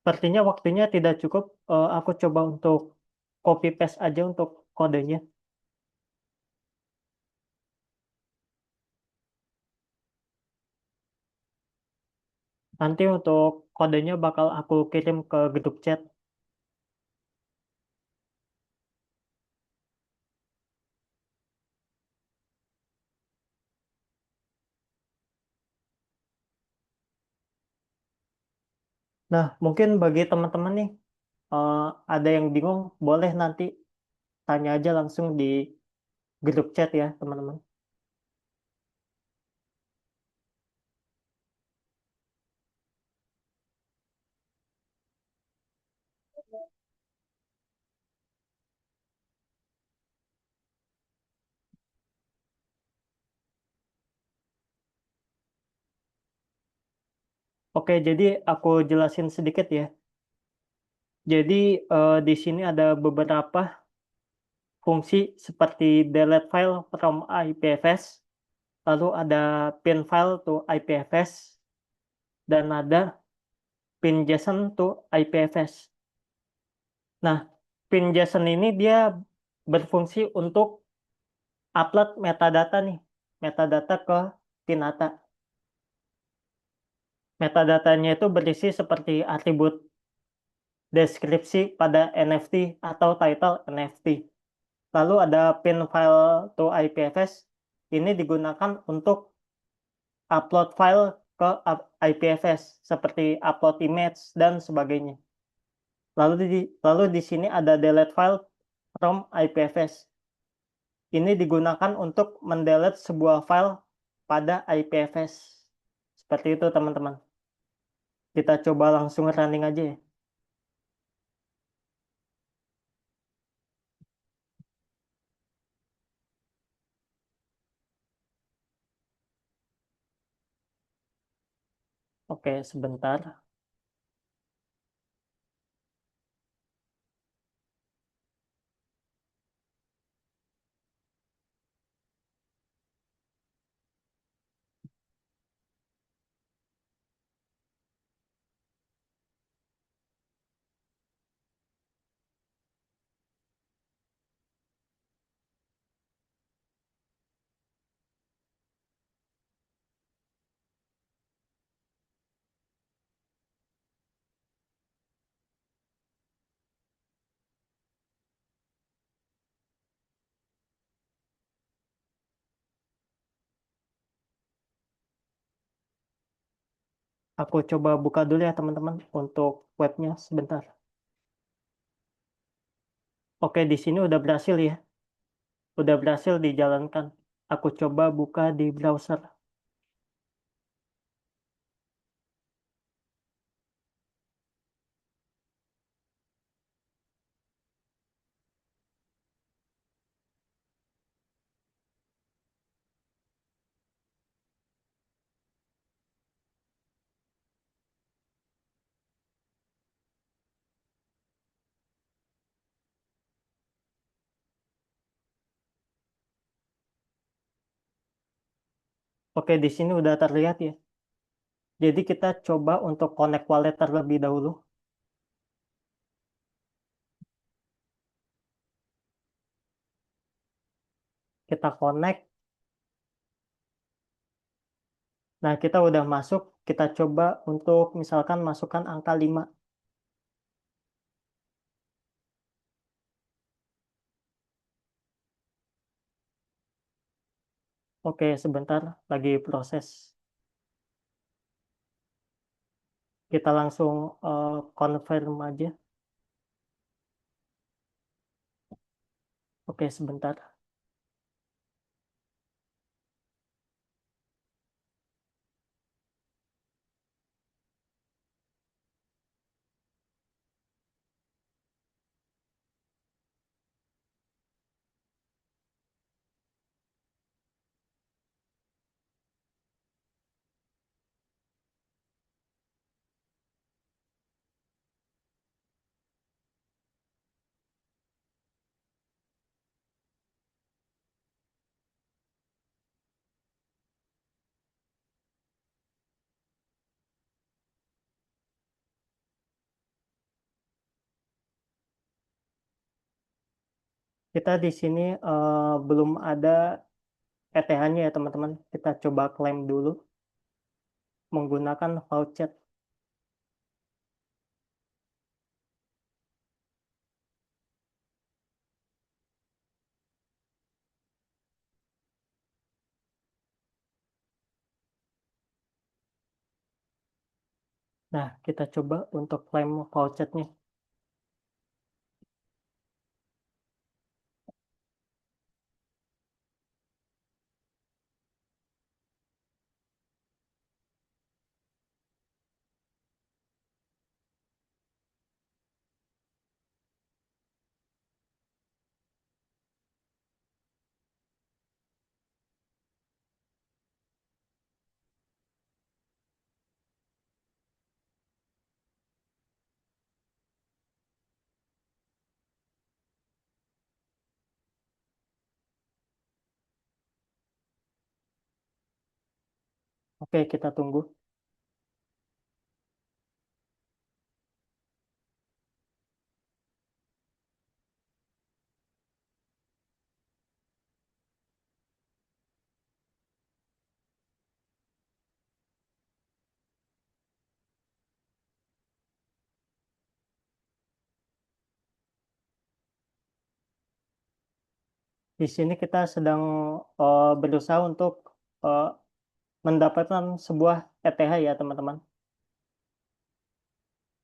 Speaker 2: Sepertinya waktunya tidak cukup. Aku coba untuk copy paste aja untuk kodenya. Nanti untuk kodenya bakal aku kirim ke grup chat. Nah, mungkin bagi teman-teman nih, eh, ada yang bingung, boleh nanti tanya aja langsung di grup chat ya, teman-teman. Oke, jadi aku jelasin sedikit ya. Jadi di sini ada beberapa fungsi seperti delete file from IPFS, lalu ada pin file to IPFS, dan ada pin JSON to IPFS. Nah, pin JSON ini dia berfungsi untuk upload metadata nih, metadata ke Pinata. Metadatanya itu berisi seperti atribut deskripsi pada NFT atau title NFT. Lalu ada pin file to IPFS. Ini digunakan untuk upload file ke IPFS seperti upload image dan sebagainya. Lalu di sini ada delete file from IPFS. Ini digunakan untuk mendelete sebuah file pada IPFS. Seperti itu teman-teman. Kita coba langsung running aja ya. Oke, sebentar. Aku coba buka dulu ya teman-teman untuk webnya sebentar. Oke, di sini udah berhasil ya. Udah berhasil dijalankan. Aku coba buka di browser. Oke, di sini udah terlihat ya. Jadi kita coba untuk connect wallet terlebih dahulu. Kita connect. Nah, kita udah masuk, kita coba untuk misalkan masukkan angka 5. Oke, sebentar, lagi proses. Kita langsung confirm aja. Oke, sebentar. Kita di sini belum ada ETH-nya ya, teman-teman. Kita coba klaim dulu menggunakan voucher. Nah, kita coba untuk klaim vouchernya. Oke, kita tunggu. Di sini kita sedang berusaha untuk eh, mendapatkan sebuah ETH ya, teman-teman,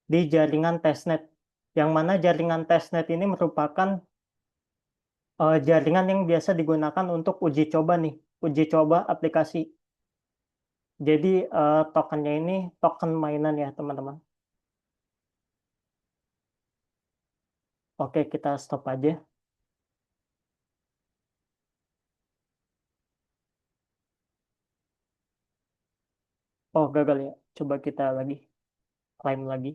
Speaker 2: di jaringan testnet. Yang mana jaringan testnet ini merupakan jaringan yang biasa digunakan untuk uji coba nih, uji coba aplikasi. Jadi tokennya ini token mainan ya, teman-teman. Oke, kita stop aja. Oh, gagal ya. Coba kita lagi, klaim lagi.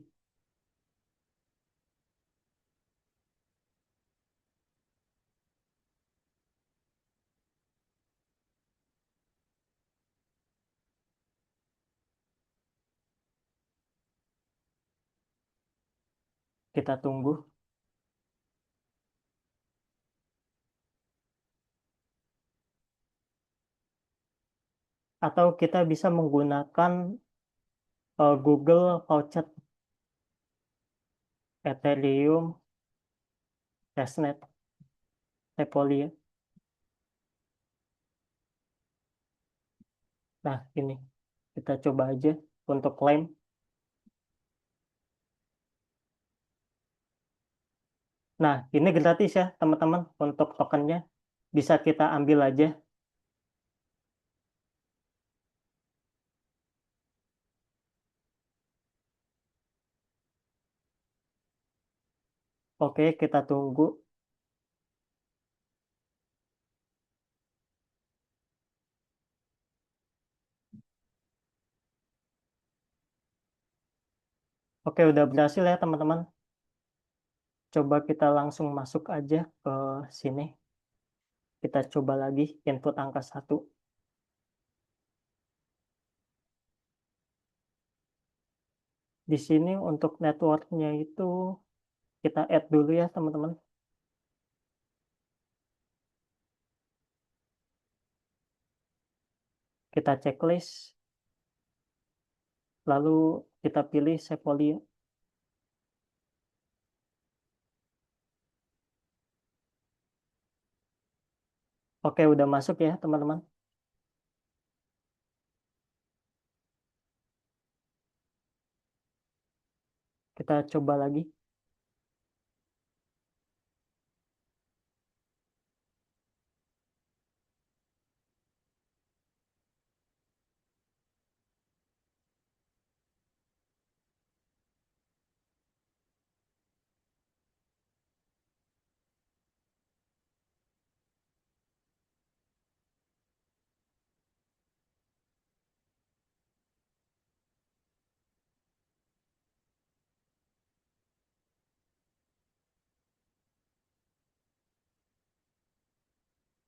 Speaker 2: Kita tunggu. Atau kita bisa menggunakan Google Voucher Ethereum testnet Sepolia. Nah, ini kita coba aja untuk klaim. Nah, ini gratis ya, teman-teman, untuk tokennya. Bisa kita ambil aja. Oke, kita tunggu. Oke, udah berhasil ya, teman-teman. Coba kita langsung masuk aja ke sini. Kita coba lagi input angka 1. Di sini untuk networknya itu kita add dulu ya, teman-teman. Kita checklist. Lalu kita pilih Sepolia. Oke, udah masuk ya teman-teman. Kita coba lagi.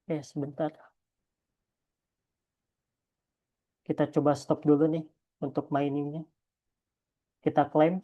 Speaker 2: Oke, sebentar. Kita coba stop dulu nih untuk miningnya. Kita klaim.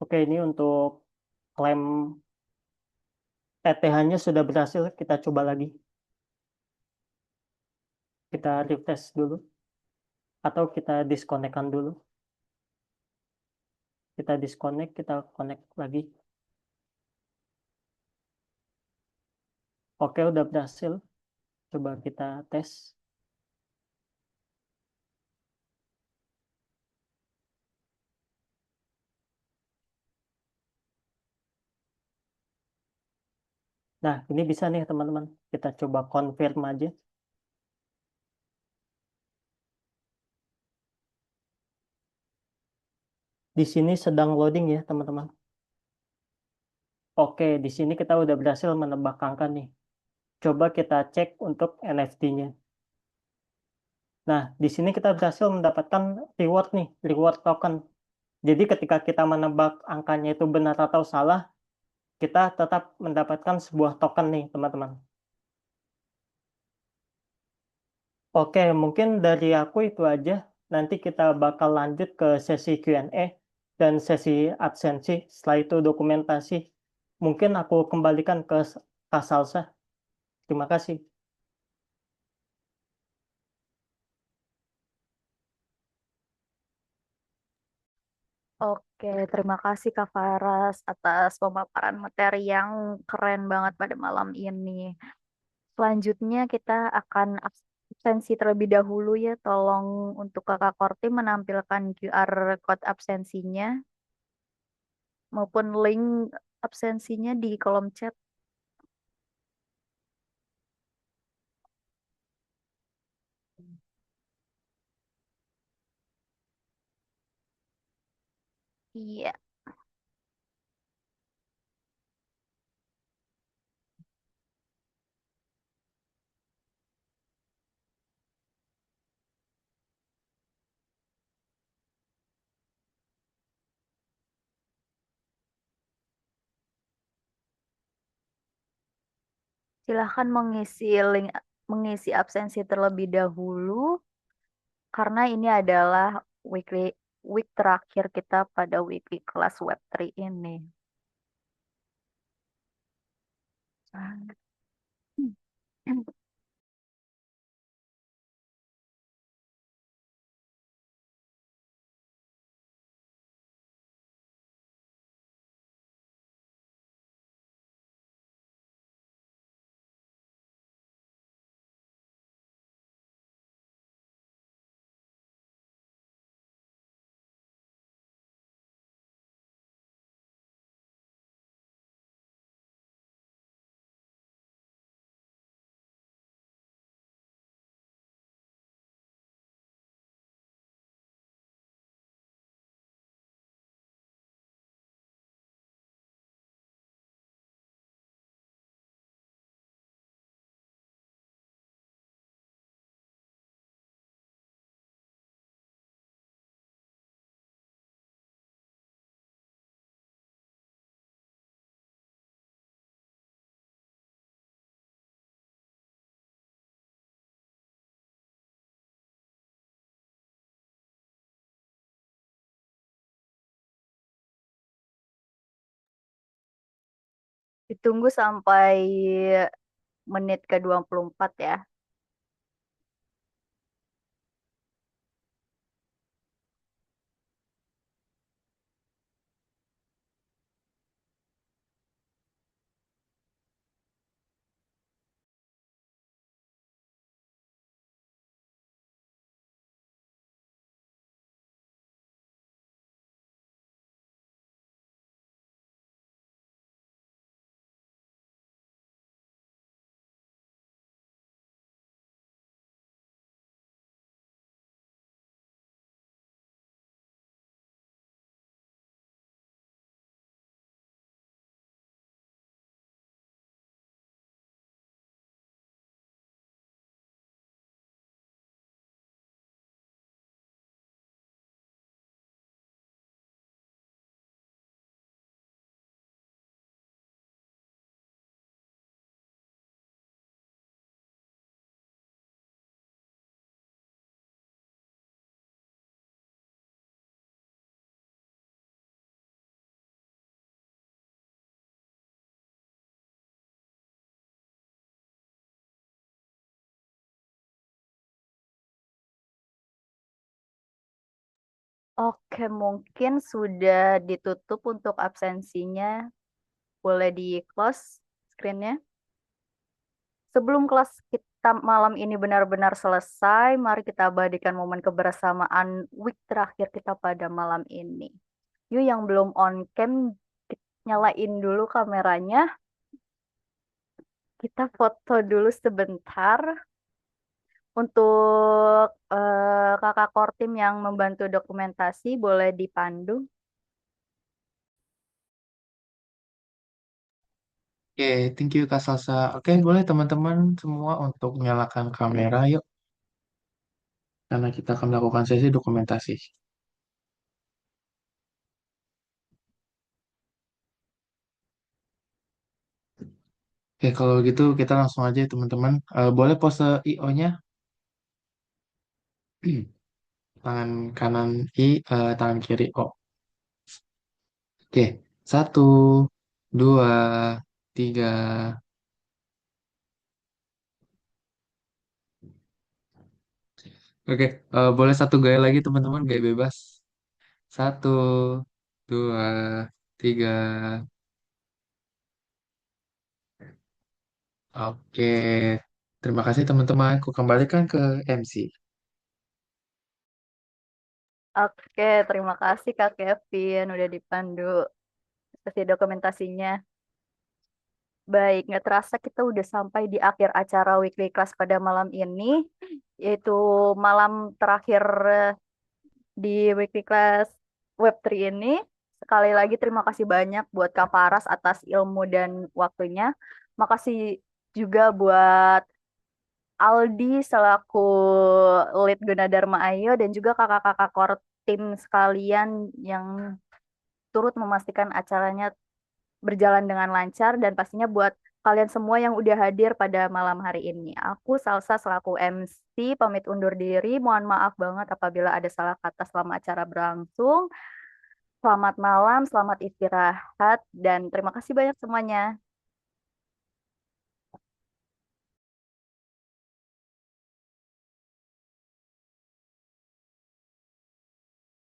Speaker 2: Oke, ini untuk klaim ETH-nya sudah berhasil. Kita coba lagi. Kita refresh dulu. Atau kita disconnect-kan dulu. Kita disconnect, kita connect lagi. Oke, udah berhasil. Coba kita tes. Nah, ini bisa nih teman-teman. Kita coba confirm aja. Di sini sedang loading ya teman-teman. Oke, di sini kita udah berhasil menebak angka nih. Coba kita cek untuk NFT-nya. Nah, di sini kita berhasil mendapatkan reward nih, reward token. Jadi ketika kita menebak angkanya itu benar atau salah, kita tetap mendapatkan sebuah token nih, teman-teman. Oke, mungkin dari aku itu aja. Nanti kita bakal lanjut ke sesi Q&A dan sesi absensi. Setelah itu dokumentasi. Mungkin aku kembalikan ke Kak Salsa. Terima kasih.
Speaker 1: Oke, terima kasih Kak Faras atas pemaparan materi yang keren banget pada malam ini. Selanjutnya kita akan absensi terlebih dahulu ya. Tolong untuk Kakak Korti menampilkan QR code absensinya maupun link absensinya di kolom chat. Iya. Silahkan mengisi link mengisi absensi terlebih dahulu karena ini adalah weekly week terakhir kita pada weekly kelas Web3 ini. Ditunggu sampai menit ke 24 ya. Oke, mungkin sudah ditutup untuk absensinya. Boleh di close screen-nya. Sebelum kelas kita malam ini benar-benar selesai, mari kita abadikan momen kebersamaan week terakhir kita pada malam ini. Yuk yang belum on cam, nyalain dulu kameranya. Kita foto dulu sebentar. Untuk kakak core team yang membantu dokumentasi, boleh dipandu.
Speaker 3: Oke, thank you Kak Salsa. Oke, boleh teman-teman semua untuk nyalakan kamera yuk, karena kita akan melakukan sesi dokumentasi. Oke, kalau gitu kita langsung aja ya, teman-teman. Boleh pose IO-nya, tangan kanan I, tangan kiri O. Oke, satu, dua, tiga. Oke, boleh satu gaya lagi teman-teman, gaya bebas. Satu, dua, tiga. Oke, terima kasih teman-teman. Aku kembalikan ke MC.
Speaker 1: Oke, terima kasih Kak Kevin udah dipandu sesi dokumentasinya. Baik, nggak terasa kita udah sampai di akhir acara weekly class pada malam ini, yaitu malam terakhir di weekly class Web3 ini. Sekali lagi terima kasih banyak buat Kak Paras atas ilmu dan waktunya. Makasih juga buat Aldi selaku lead Gunadarma Ayo dan juga kakak-kakak core tim sekalian yang turut memastikan acaranya berjalan dengan lancar dan pastinya buat kalian semua yang udah hadir pada malam hari ini. Aku Salsa selaku MC pamit undur diri. Mohon maaf banget apabila ada salah kata selama acara berlangsung. Selamat malam, selamat istirahat, dan terima kasih banyak semuanya.